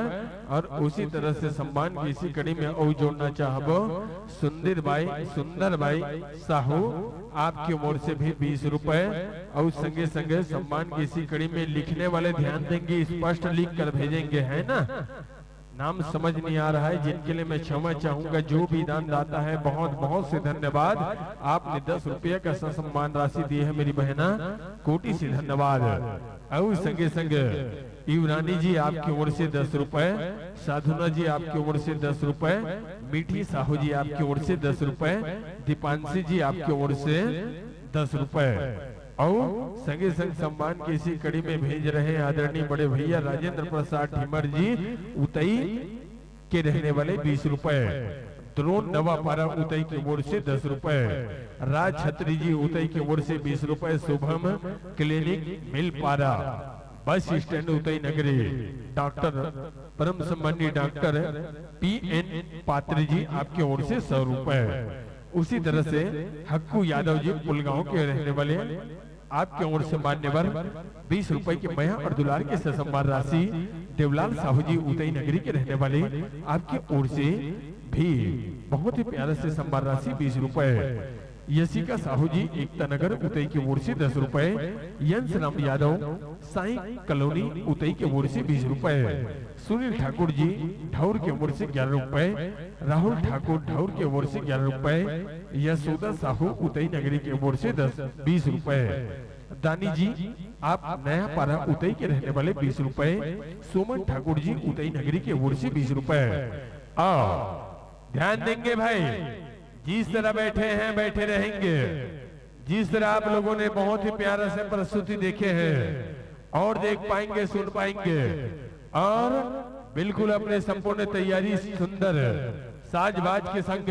[SPEAKER 3] और उसी तरह से सम्मान की इसी कड़ी में और जोड़ना चाहबो सुंदर भाई साहू आपकी ओर से भी 20 रुपए और संगे संगे सम्मान की इसी कड़ी में लिखने वाले ध्यान देंगे, स्पष्ट लिख कर भेजेंगे, है ना। नाम समझ नहीं आ रहा है जिनके लिए मैं क्षमा चाहूंगा। जो भी दान दाता है बहुत बहुत से धन्यवाद। आपने 10 रुपये का सम्मान राशि दी है मेरी बहना, कोटि से धन्यवाद। और संगे संग युवरानी जी आपकी ओर से 10 रुपए, साधुना जी आपकी ओर से 10 रुपए, मीठी साहू जी आपकी ओर से 10 रुपए, दीपांशी जी आपकी ओर से 10 रुपए और संगे संग सम्मान की इसी कड़ी में भेज रहे हैं आदरणीय बड़े भैया राजेंद्र प्रसाद ठिमर जी उतई के रहने वाले 20 रुपए, द्रोण नवापारा उतई की ओर से 10 रुपए, राज छत्री जी उतई की ओर से 20 रुपए, Shubham clinic Milpara bus stand Utai नगरी डॉक्टर परम सम्मानीय डॉक्टर PN पात्री जी आपकी ओर से 100 रुपए। उसी तरह से हक्कू यादव जी पुलगांव के रहने वाले आपके ओर से मान्यवर 20 रुपए की मया और दुलार के सम्मान राशि, देवलाल साहू जी उतई नगरी के रहने वाले आपकी ओर से भी बहुत ही प्यारा से सम्मान राशि 20 रुपए, यशिका साहू जी एकता नगर उतई की ओर से 10 रुपए, यंस राम यादव साई कॉलोनी उतई की ओर से 20 रुपए, सुनील ठाकुर जी ढौर के ओर से 11 रुपए, राहुल ठाकुर ढौर के ओर से 11 रुपए, यशोदा साहू उतई नगरी के ओर से 20 रुपए, दानी जी आप नया पारा उतई के रहने वाले 20 रुपए, सुमन ठाकुर जी उतई नगरी के ओर से 20 रुपए। ध्यान देंगे भाई, जिस तरह बैठे हैं बैठे रहेंगे, जिस तरह आप लोगों ने बहुत ही प्यारा से प्रस्तुति देखे हैं और देख पाएंगे सुन पाएंगे और बिल्कुल अपने संपूर्ण तैयारी सुंदर साजबाज के संग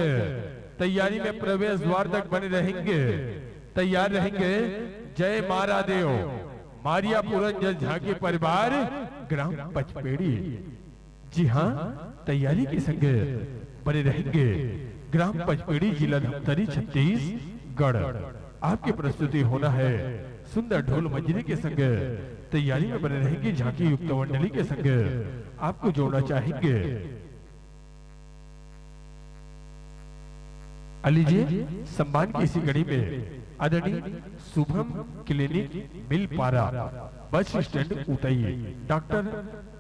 [SPEAKER 3] तैयारी में प्रवेश द्वार तक बने रहेंगे, तैयार रहेंगे। जय मारा देव मारिया पुरंजन झांकी परिवार ग्राम पचपेड़ी, जी हाँ तैयारी के संग बने रहेंगे। ग्राम पचपेड़ी जिला धमतरी छत्तीसगढ़ आपकी प्रस्तुति होना है। सुंदर ढोल मंजरी के संग तैयारी में बने रहेंगे। झांकी युक्त मंडली के संग आपको जोड़ना चाहेंगे। अलीजिए सम्मान की इसी घड़ी में आदरणीय Shubham clinic Milpara bus stand Utai doctor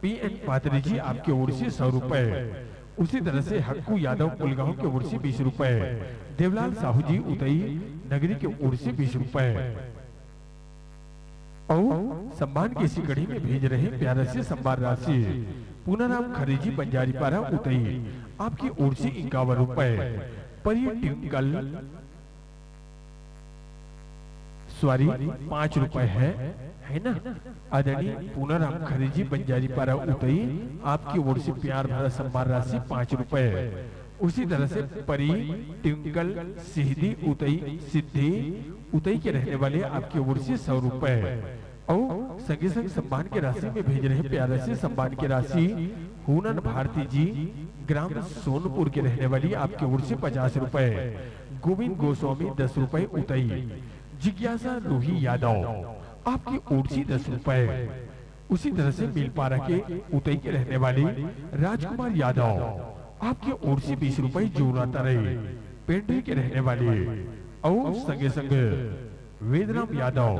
[SPEAKER 3] PN Patri ji आपकी ओर से 100 रुपए। उसी तरह से हक्कू यादव पुलगांव के ओर से 20 रुपए, देवलाल साहू जी उतई नगरी के ओर से 20 रुपए और सम्मान की इसी कड़ी में भेज रहे प्यारे से सम्मान राशि पूनाराम खरीजी बंजारी पारा उतई आपकी ओर से 51 रुपए पर ये ट्विंकल सॉरी 5 रुपए है ना। आदरणीय पूनाराम खरीजी बंजारी पारा उतई आपकी ओर से प्यार भरा सम्मान राशि 5 रुपए। उसी तरह से परी ट्विंकल सिद्धि उतई के रहने वाले आपकी ओर से 100 रुपए और संगे संग सम्मान की राशि में भेज रहे प्यारे से सम्मान की राशि हुनन भारती जी ग्राम सोनपुर के रहने वाली आपकी ओर से 50 रुपए। गोविंद गोस्वामी 10 रुपए उतई। जिज्ञासा रोही यादव आपकी ओर से 10 रुपए। उसी तरह से मिलपारा के उतई के रहने वाली राजकुमार यादव आपके ओर से 20 रुपए जोड़ा रहे पेंड्री के रहने वाले और संगे संगे वेदराम यादव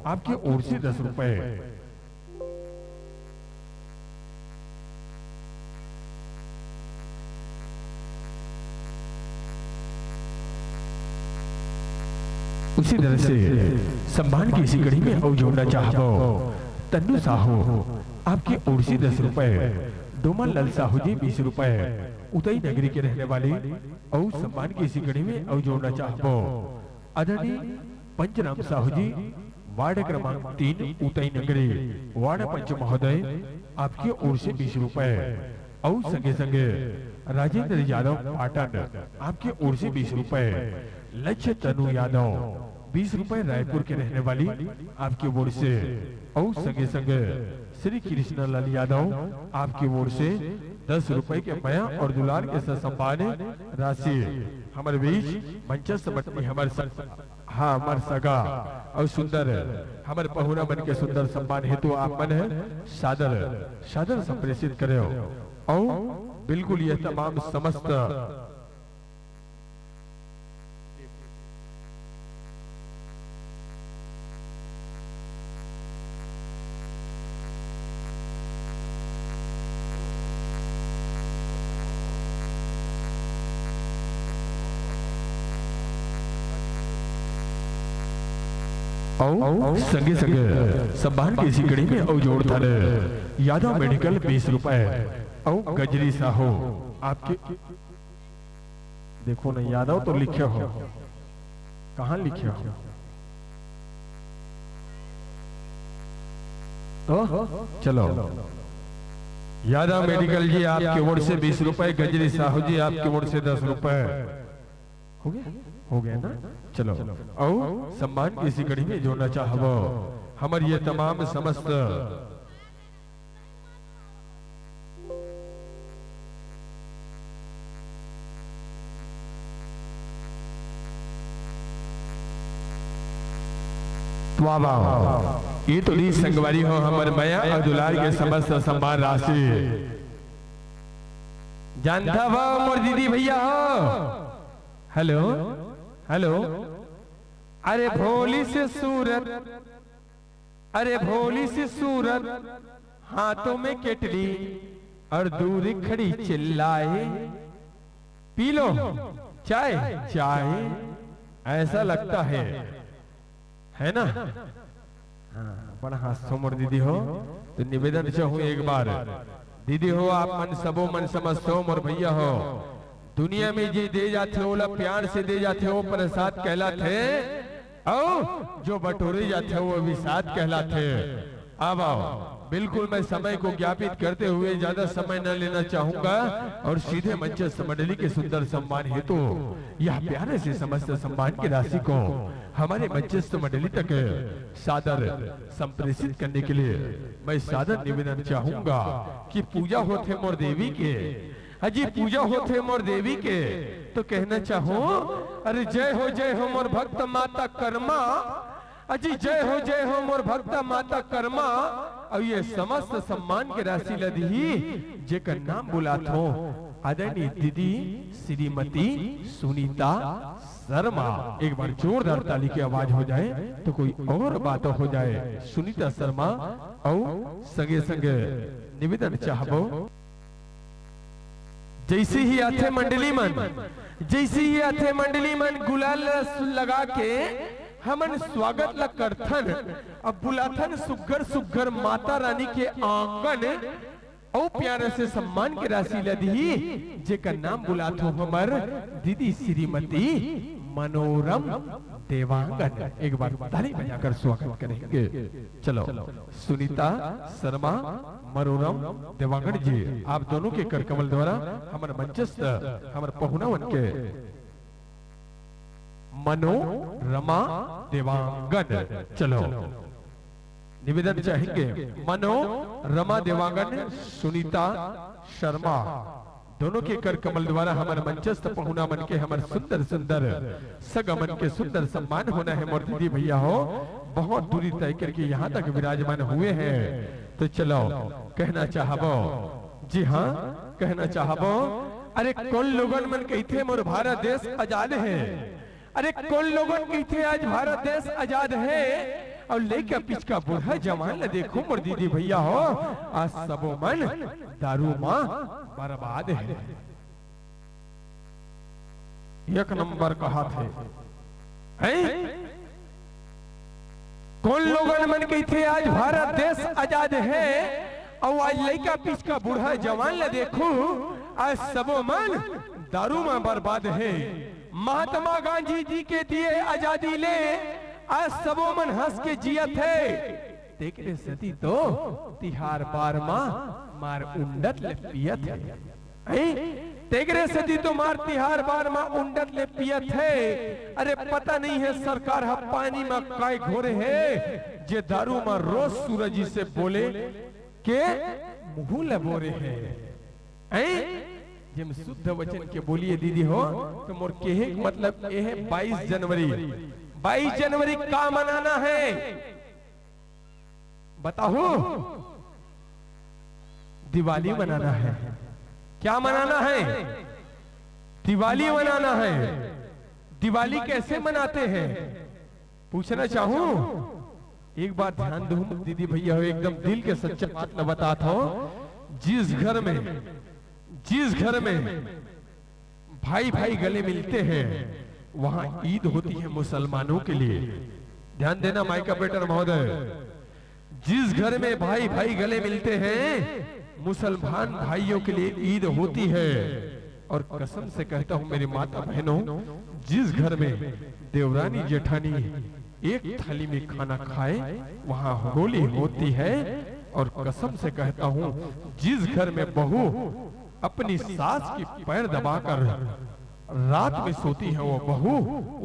[SPEAKER 3] आपके ओर से 10 रुपए। उसी तरह से सम्मान की इसी कड़ी में और जोड़ना चाहबो तन्नू साहू आपके ओर से 10 रुपए। डोमन लाल साहू जी 20 रुपए उतई नगरी के रहने वाले और सम्मान की इसी कड़ी में और जोड़ना चाहबो आदरणीय पंचराम साहू जी वार्ड क्रमांक 3 उतई नगरी वार्ड पंच महोदय आपकी ओर से 20 रुपए और संगे संगे राजेंद्र यादव पाटन आपके ओर से 20 रुपए। लक्ष्य तनु यादव 20 रुपए रायपुर के रहने वाली आपकी ओर से और संगे संगे श्री कृष्ण लाल यादव आपकी ओर से 10 रुपए के मया और दुलार के साथ सम्मान राशि हमारे बीच मंचस्थ बटनी हमारे सगा और सुंदर हमारे पहुना मन के सुंदर सम्मान हेतु आप मन है सादर संप्रेषित करे और बिल्कुल यह तमाम समस्त और संगे संगे सम्मान की इसी कड़ी में और जोड़ था यादव मेडिकल 20 रुपए और गजरी साहू आपके देखो ना यादव तो लिखे हो कहाँ लिखे हो तो चलो यादव मेडिकल जी आपकी ओर से 20 रुपए गजरी साहू जी आपकी ओर से 10 रुपए हो गया ना। चलो और सम्मान की इसी कड़ी में जोड़ना चाहबो हमारे ये तमाम समस्त ये तो ली संगवारी हो हमारे मया और दुलार के समस्त सम्मान राशि जानता वो मोर दीदी भैया हो। हेलो हेलो अरे भोली से सूरत हाथों में केटली और दूर खड़ी चिल्लाए पी लो चाय ऐसा लगता है ना। हाँ, बड़ा हास्यो मोर दीदी हो तो निवेदन चाहूँ एक बार दीदी हो आप मन सबो मन समझो मोर भैया हो दुनिया में जी दे जाते हो प्यार से दे जाते हो प्रसाद कहलाते और जो बटोरे जाते हो वो भी साथ कहलाते। अब आओ बिल्कुल मैं समय को ज्ञापित करते हुए ज्यादा समय न लेना चाहूंगा और सीधे मंचस्थ मंडली के सुंदर सम्मान हेतु यह प्यारे से समस्त सम्मान की राशि को हमारे मंचस्थ मंडली तक सादर संप्रेषित करने के लिए मैं सादर निवेदन चाहूंगा कि पूजा होते मोर देवी के अजी पूजा होते मोर देवी के तो कहना चाहो अरे जय हो मोर भक्त माता कर्मा अजी जय हो मोर भक्त माता कर्मा और ये समस्त सम्मान के राशि लदी जेकर नाम बुलात हो आदरणीय दीदी श्रीमती सुनीता शर्मा। एक बार जोरदार ताली की आवाज हो जाए तो कोई और बात हो जाए। सुनीता शर्मा और संगे संगे निवेदन चाहबो जैसे ही आथे मंडली मन, जैसे ही आथे मंडली मन गुलाल लगा के हमन स्वागत ला करथन। अब बुलाथन सुग्घर सुग्घर माता रानी के आंगन और प्यारे से सम्मान के राशि लदी, जेकर नाम बुलाथो हमर दीदी श्रीमती मनोरम देवांगन। एक बार ताली बजाकर स्वागत करेंगे। चलो सुनीता शर्मा मनोरम देवांगन जी, आप दोनों के कर कमल द्वारा हमारे मंचस्थ हमारे पहुनावन के मनोरमा देवांगन। चलो निवेदन चाहेंगे मनोरमा देवांगन सुनीता शर्मा दोनों के कर कमल द्वारा हमारे मंचस्थ पहुना मन के हमारे सुंदर सुंदर सगमन के सुंदर सम्मान होना है। मोर दीदी भैया हो बहुत दूरी तय करके यहाँ तक विराजमान हुए हैं। तो चलो कहना चाहबो, जी हाँ कहना चाहबो, अरे कौन लोगन मन कहते मोर भारत देश आजाद है, अरे कौन लोगन कहते आज भारत देश आजाद है, और लेकर पिछका बूढ़ा जवान ले देखो मोर दीदी भैया हो आज सबो मन दारू मां बर्बाद है। एक नंबर कहा थे कौन लोगन मन कहते आज भारत देश आजाद है, और आज लड़का पिछका बूढ़ा जवान ले देखो आज सबो मन दारू मां बर्बाद है। महात्मा गांधी जी के दिए आजादी ले आज सबो मन हंस के जियत है, देख रे सती तो तिहार बार मार उंडत ले पियत है। देख रे सती तो मार तिहार बार उंडत ले पियत है। अरे पता नहीं है सरकार हा पानी में काय घोरे है, जे दारू में रोज सूरज जी से बोले के मुंह ले बोरे है। जिम शुद्ध वचन के बोलिए दीदी हो तो मोर के मतलब ये है 22 जनवरी 22 जनवरी का मनाना है बताओ? दिवाली मनाना है। क्या मनाना है? दिवाली मनाना है। दिवाली कैसे मनाते हैं पूछना चाहूं? एक बार ध्यान दो दीदी भैया हो, एकदम दिल के सच्चा बात न बताता हूं। जिस घर में भाई भाई गले मिलते हैं वहां ईद होती है मुसलमानों के लिए। ध्यान देना माइक ऑपरेटर महोदय, जिस घर में भाई भाई गले मिलते हैं मुसलमान भाइयों के लिए ईद होती है। और कसम से कहता हूं मेरी माता बहनों, जिस घर में देवरानी जेठानी एक थाली में खाना खाए वहां होली होती है। और कसम से कहता हूं जिस घर में बहू अपनी सास की पैर दबाकर रात में सोती है वो बहू,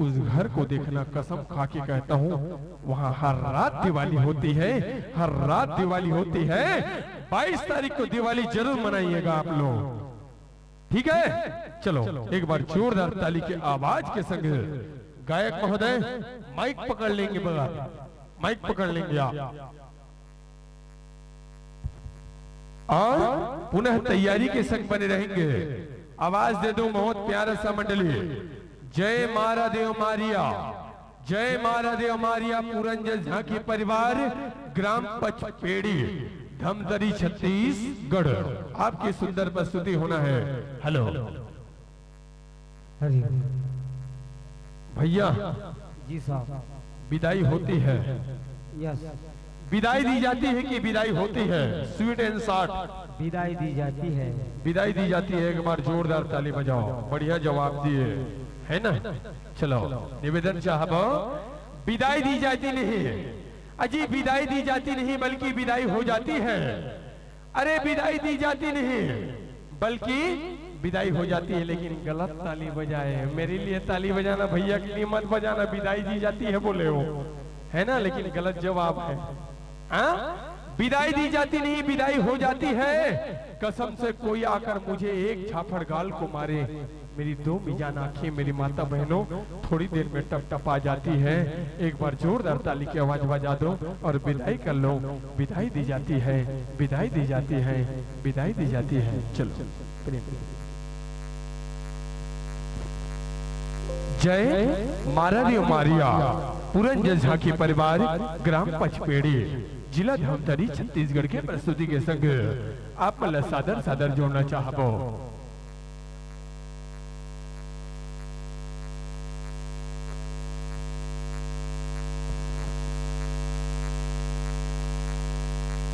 [SPEAKER 3] उस घर को देखना कसम खा के कहता हूँ वहाँ हर रात दिवाली होती है, हर रात दिवाली होती है। 22 तारीख को दिवाली जरूर मनाइएगा आप लोग, ठीक है? चलो एक बार जोरदार ताली के आवाज के संग गायक महोदय माइक पकड़ लेंगे, बगा माइक पकड़ लेंगे आप, और पुनः तैयारी के संग बने रहेंगे। आवाज दे दो बहुत प्यारा सा मंडली। जय मारा देव मारिया, जय मारा देव मारिया। पुरंजन झांकी परिवार, ग्राम पचपेड़ी, धमतरी, छत्तीसगढ़। आपकी सुंदर प्रस्तुति होना है। हेलो भैया
[SPEAKER 2] जी साहब,
[SPEAKER 3] विदाई होती है,
[SPEAKER 2] यस
[SPEAKER 3] विदाई दी जाती है कि विदाई होती है? स्वीट एंड शॉर्ट
[SPEAKER 2] विदाई दी जाती है,
[SPEAKER 3] विदाई दी जाती है। एक बार जोरदार ताली बजाओ, बढ़िया जवाब दिए है ना। चलो निवेदन चाहबो, विदाई दी जाती नहीं है अजी, विदाई दी जाती नहीं बल्कि विदाई हो जाती है। अरे विदाई दी जाती नहीं बल्कि विदाई हो जाती है। लेकिन गलत ताली बजाए, मेरे लिए ताली बजाना भैया के लिए मत बजाना। विदाई दी जाती है बोले हो है ना, लेकिन गलत जवाब है। विदाई दी जाती नहीं, विदाई हो जाती है। कसम से कोई आकर मुझे एक झापड़ गाल को मारे, मेरी 2 मिजान आंखें मेरी माता बहनों थोड़ी देर में टप टप आ जाती है। एक बार जोरदार ताली की आवाज बजा दो और विदाई कर लो। विदाई दी जाती है, विदाई दी जाती है, विदाई दी जाती है। चलो जय मारा मारिया। पुरंजन झांकी परिवार, ग्राम पचपेड़ी, जिला धमतरी, छत्तीसगढ़ के प्रस्तुति के संग आप मला सादर सादर जोड़ना चाहबो।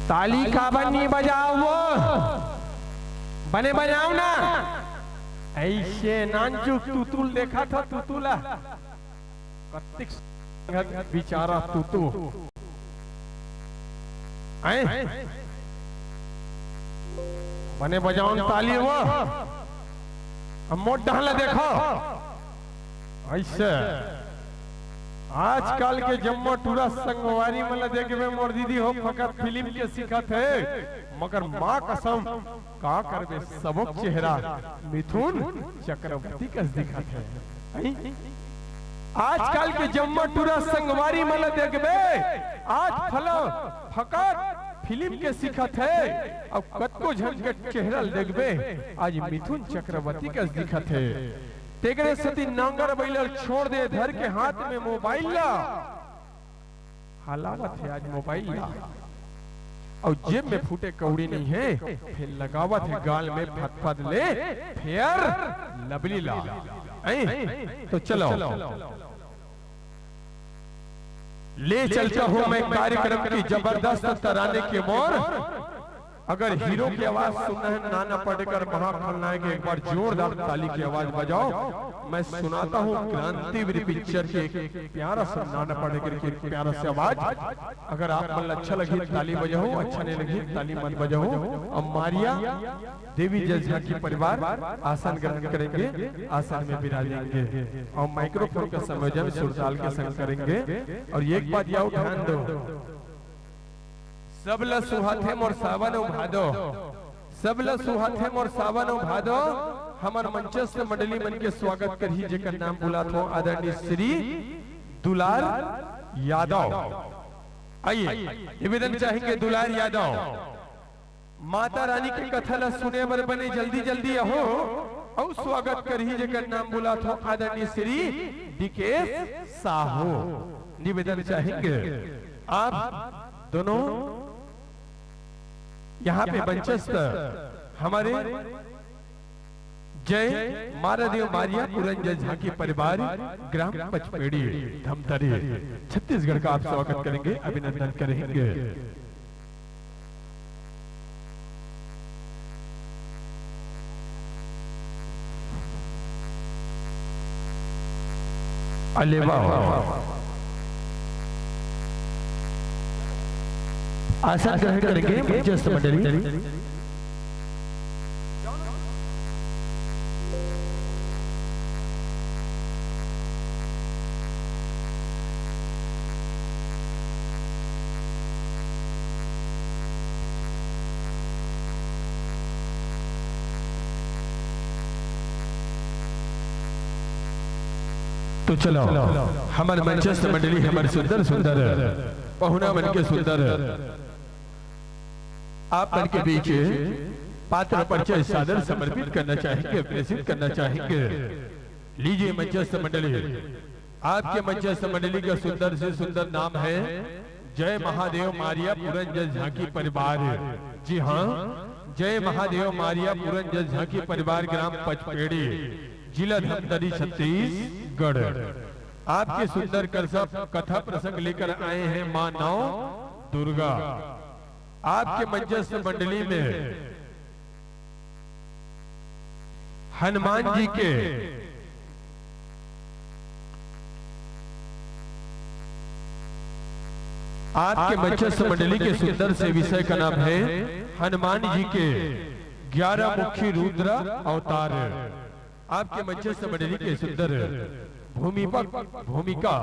[SPEAKER 3] ताली का बनी बजाओ वो बने बजाओ ना। ऐसे नानचुक तुतुल देखा था तुतुला कत्तिक बिचारा तुतु बने बजाओ ताली वो हम मोट डाला देखो ऐसे आजकल के जम्मो टूरा संगवारी मला देखे में मोर दीदी हो फकत फिल्म के सिखत है मगर माँ कसम का करबे सबक चेहरा मिथुन चक्रवर्ती का दिखत है। आजकल के जम्मो टूरा संगवारी मला देखबे आज फला फकत फिल्म के सिखत है अब कतको झंझट चेहरा देखबे आज मिथुन चक्रवर्ती का दिखत है। तेगरे सती नांगर बैलर छोड़ दे धर के हाथ में मोबाइल ला हालावत है आज मोबाइल ला और जेब में फूटे कौड़ी नहीं है फिर लगावत है गाल में फटफट ले फेयर लवली ला। तो चलो ले चलता हूं मैं कार्यक्रम की जबरदस्त तराने के मोर। अगर हीरो की आवाज सुनना है नाना पाटेकर महाखलनायक एक बार जोरदार ताली की आवाज बजाओ। मैं सुनाता हूँ क्रांतिवीर पिक्चर के एक प्यारा सा नाना पाटेकर की प्यारा सी आवाज। अगर आप मन अच्छा लगे ताली बजाओ, अच्छा नहीं लगे ताली मत बजाओ। अब मारिया देवी जज की परिवार आसन ग्रहण करेंगे, आसन में विराजेंगे और माइक्रोफोन का संयोजन सुरताल के संग करेंगे। और एक बात याद ध्यान दो, सबला सुहाथे मोर सावन भादो, सबला सुहाथे मोर सावन भादो। हमार मंचस्थ मंडली मन के स्वागत करही जेकर नाम बुला थो आदरणीय श्री दुलार यादव। आइए निवेदन चाहेंगे दुलार यादव माता रानी की कथा ला सुने बर बने जल्दी जल्दी आहो और स्वागत करही जेकर नाम बुला थो आदरणीय श्री डीकेएस साहू। निवेदन चाहेंगे आप दोनों यहाँ पे मंचस्थ हमारे जय मारादेव मारिया पुरंजय झांकी परिवार ग्राम पचपेड़ी धमतरी छत्तीसगढ़ का आप स्वागत करेंगे, अभिनंदन करेंगे। अले वाह आसन ग्रहण करेंगे मंचस्थ मंडली। तो चलो हमारे मंचस्थ मंडली हमारे सुंदर सुंदर पहुना मन के सुंदर आप मन के बीच पात्र परिचय सादर समर्पित करना चाहेंगे, प्रेषित करना चाहेंगे। लीजिए मंचस्थ मंडली, आपके मंचस्थ मंडली का सुंदर से सुंदर नाम है जय महादेव मारिया पुरंजय झांकी परिवार। जी हाँ, जय महादेव मारिया पुरंजय झांकी परिवार ग्राम पचपेड़ी जिला धमतरी छत्तीसगढ़। आपके सुंदर कथा प्रसंग लेकर आए हैं मां नौ दुर्गा। आपके मंचस्थ मंडली में हनुमान जी के आपके मंचस्थ मंडली के सुंदर से विषय का नाम है हनुमान जी के 11 मुखी रुद्र अवतार। आपके मंचस्थ मंडली के सुंदर भूमिका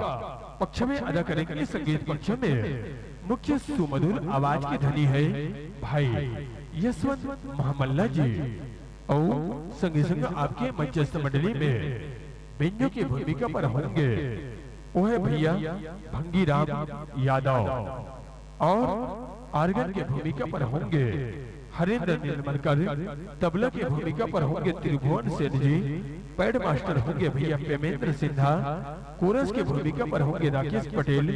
[SPEAKER 3] पक्ष में अदा करेंगे। संगीत पक्ष में मुख्य सुमधुर आवाज की धनी है भाई यशवंत महामल्ला जी और संगे संग आपके मंचस्थ मंडली में बेंजो की भूमिका पर होंगे वो है भैया भंगीराम यादव और आर्गन के भूमिका पर होंगे हरेंद्र निर्मलकर, तबला की भूमिका पर होंगे त्रिभुवन सेठ जी, पैड मास्टर होंगे भैया प्रेमेंद्र सिन्हा, कोरस की भूमिका पर होंगे राकेश पटेल,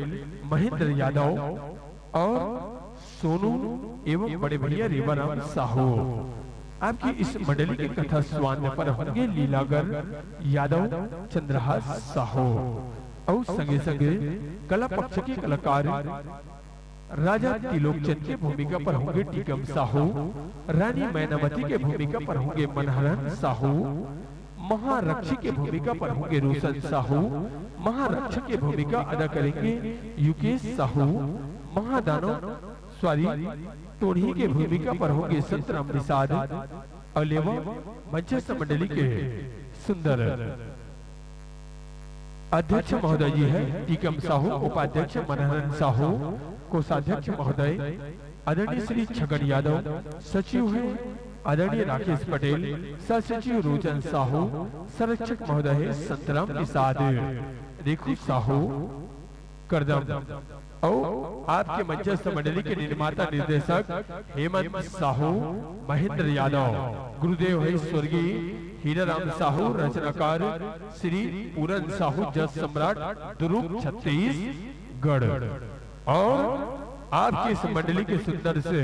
[SPEAKER 3] महेंद्र यादव और सोनू एवं बड़े भैया रेवाराम साहू। आपकी इस मंडली की कथा स्वान पर होंगे लीलागर यादव, चंद्रहास साहू और संगे संगे कला पक्ष के कलाकार राजा त्रिलोकचंद की भूमिका पर होंगे टीकम साहू, रानी मैनावती के भूमिका पर होंगे मनहरन साहू, महारक्षी की भूमिका पर होंगे रोशन साहू, महारक्षक की भूमिका अदा करेंगे युकेश साहू, महादानव सॉरी टोढ़ी के भूमिका पर होंगे संतराम निषाद, अलेवा मंचस्थ मंडली के सुंदर अध्यक्ष महोदय जी है टीकम साहू, उपाध्यक्ष मनहरन साहू, कोषाध्यक्ष महोदय आदरणीय श्री छगन यादव, सचिव है आदरणीय राकेश पटेल, सचिव रोजन साहू, संरक्षक महोदय संतराम निषाद, रेखू साहू, करदम और आपके मंचस्थ मंडली के निर्माता निर्देशक हेमंत साहू, महेंद्र यादव, गुरुदेव है स्वर्गीय हीराराम साहू, रचनाकार श्री पूरन साहू, जस सम्राट दुर्ग छत्तीसगढ़। और आपकी इस मंडली के सुंदर से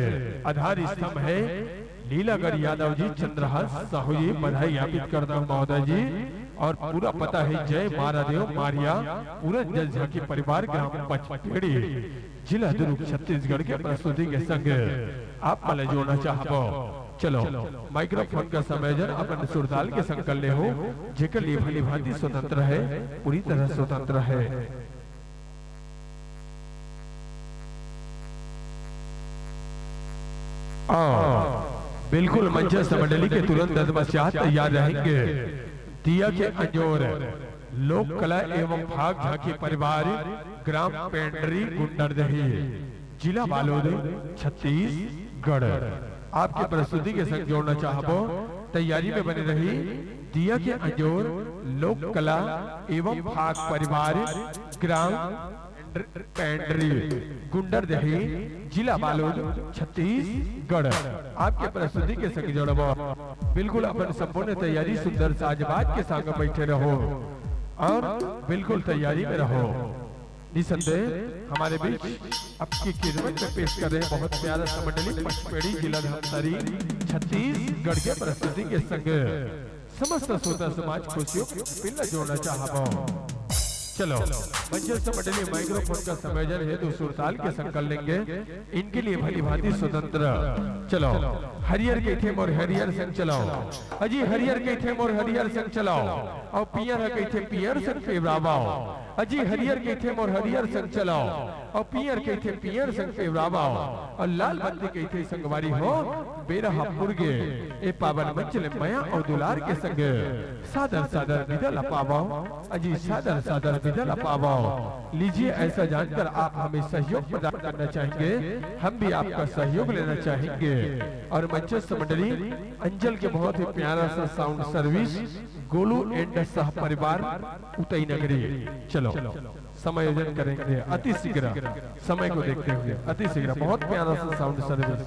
[SPEAKER 3] आधार स्तंभ है लीलागढ़ यादव जी, चंद्रहास साहू जी, बधाई ज्ञापित करता हूँ महोदय जी। और पूरा पता है जय मारादेव मारिया पूरन जल झांकी परिवार, ग्राम पचपेड़ी, जिला दुर्ग छत्तीसगढ़ के प्रस्तुति के संग आप मला जोड़ना चाहबो। चलो माइक्रोफोन का संयोजन अपन सुरताल के संकल्प ले हो, जेकर लिए भली भांति स्वतंत्र है, पूरी तरह स्वतंत्र है। बिल्कुल मंचस्थ मंडली के तुरंत पश्चात तैयार रहेंगे दिया के अंजोर लोक कला एवं भाग झांकी परिवार, ग्राम पेंडरी गुंडरदही, जिला बालोद छत्तीसगढ़। आपकी प्रस्तुति के संग जोड़ना चाहबो, तैयारी में बनी रही दिया के अंजोर लोक कला एवं भाग परिवार, ग्राम पेंडरी गुंडरदही, जिला बालोद छत्तीसगढ़। आपके प्रस्तुति के संग जोड़बो। बिल्कुल अपन संपूर्ण तैयारी सुंदर साजबाज के संग बैठे रहो और बिल्कुल तैयारी में रहो। निसंदेह हमारे बीच आपकी खिदमत में पेश कर रहे हैं बहुत प्यारा सा मंडली पचपेड़ी, जिला धमतरी, छत्तीसगढ़ के प्रस्तुति के संग समस्त श्रोता समाज खुशियों पिल्ला जोड़ना चाहबो। चलो मंचस्थ मंडली माइक्रोफोन का संयोजन हेतु सुरताल के संकल्प लेंगे, इनके लिए भली भांति स्वतंत्र। चलो हरियर के थे मोर हरियर संग चलाओ, अजी हरियर के थे मोर हरियर संग चलाओ, और पियर के थे पियर संग फेवरावाओ, अजी हरियर के थे मोर हरियर संग चलाओ, और पियर के थे पियर संग फेवरावाओ, और लाल बत्ती के थे संगवारी हो बेरा पुरगे ए पावन मंच ले मया और दुलार के संग सादर सादर विदा लपावाओ, अजी सादर सादर विदा लपावाओ। लीजिए ऐसा जानकर आप हमें सहयोग प्रदान करना चाहेंगे, हम भी आपका सहयोग लेना चाहेंगे। और मंचस्थ मंडली अंचल के बहुत ही प्यारा सा साउंड सर्विस गोलू एंड सह परिवार उतई नगरी। चलो समायोजन करेंगे अति शीघ्र, समय को देखते हुए अति शीघ्र बहुत प्यारा सा साउंड सर्विस।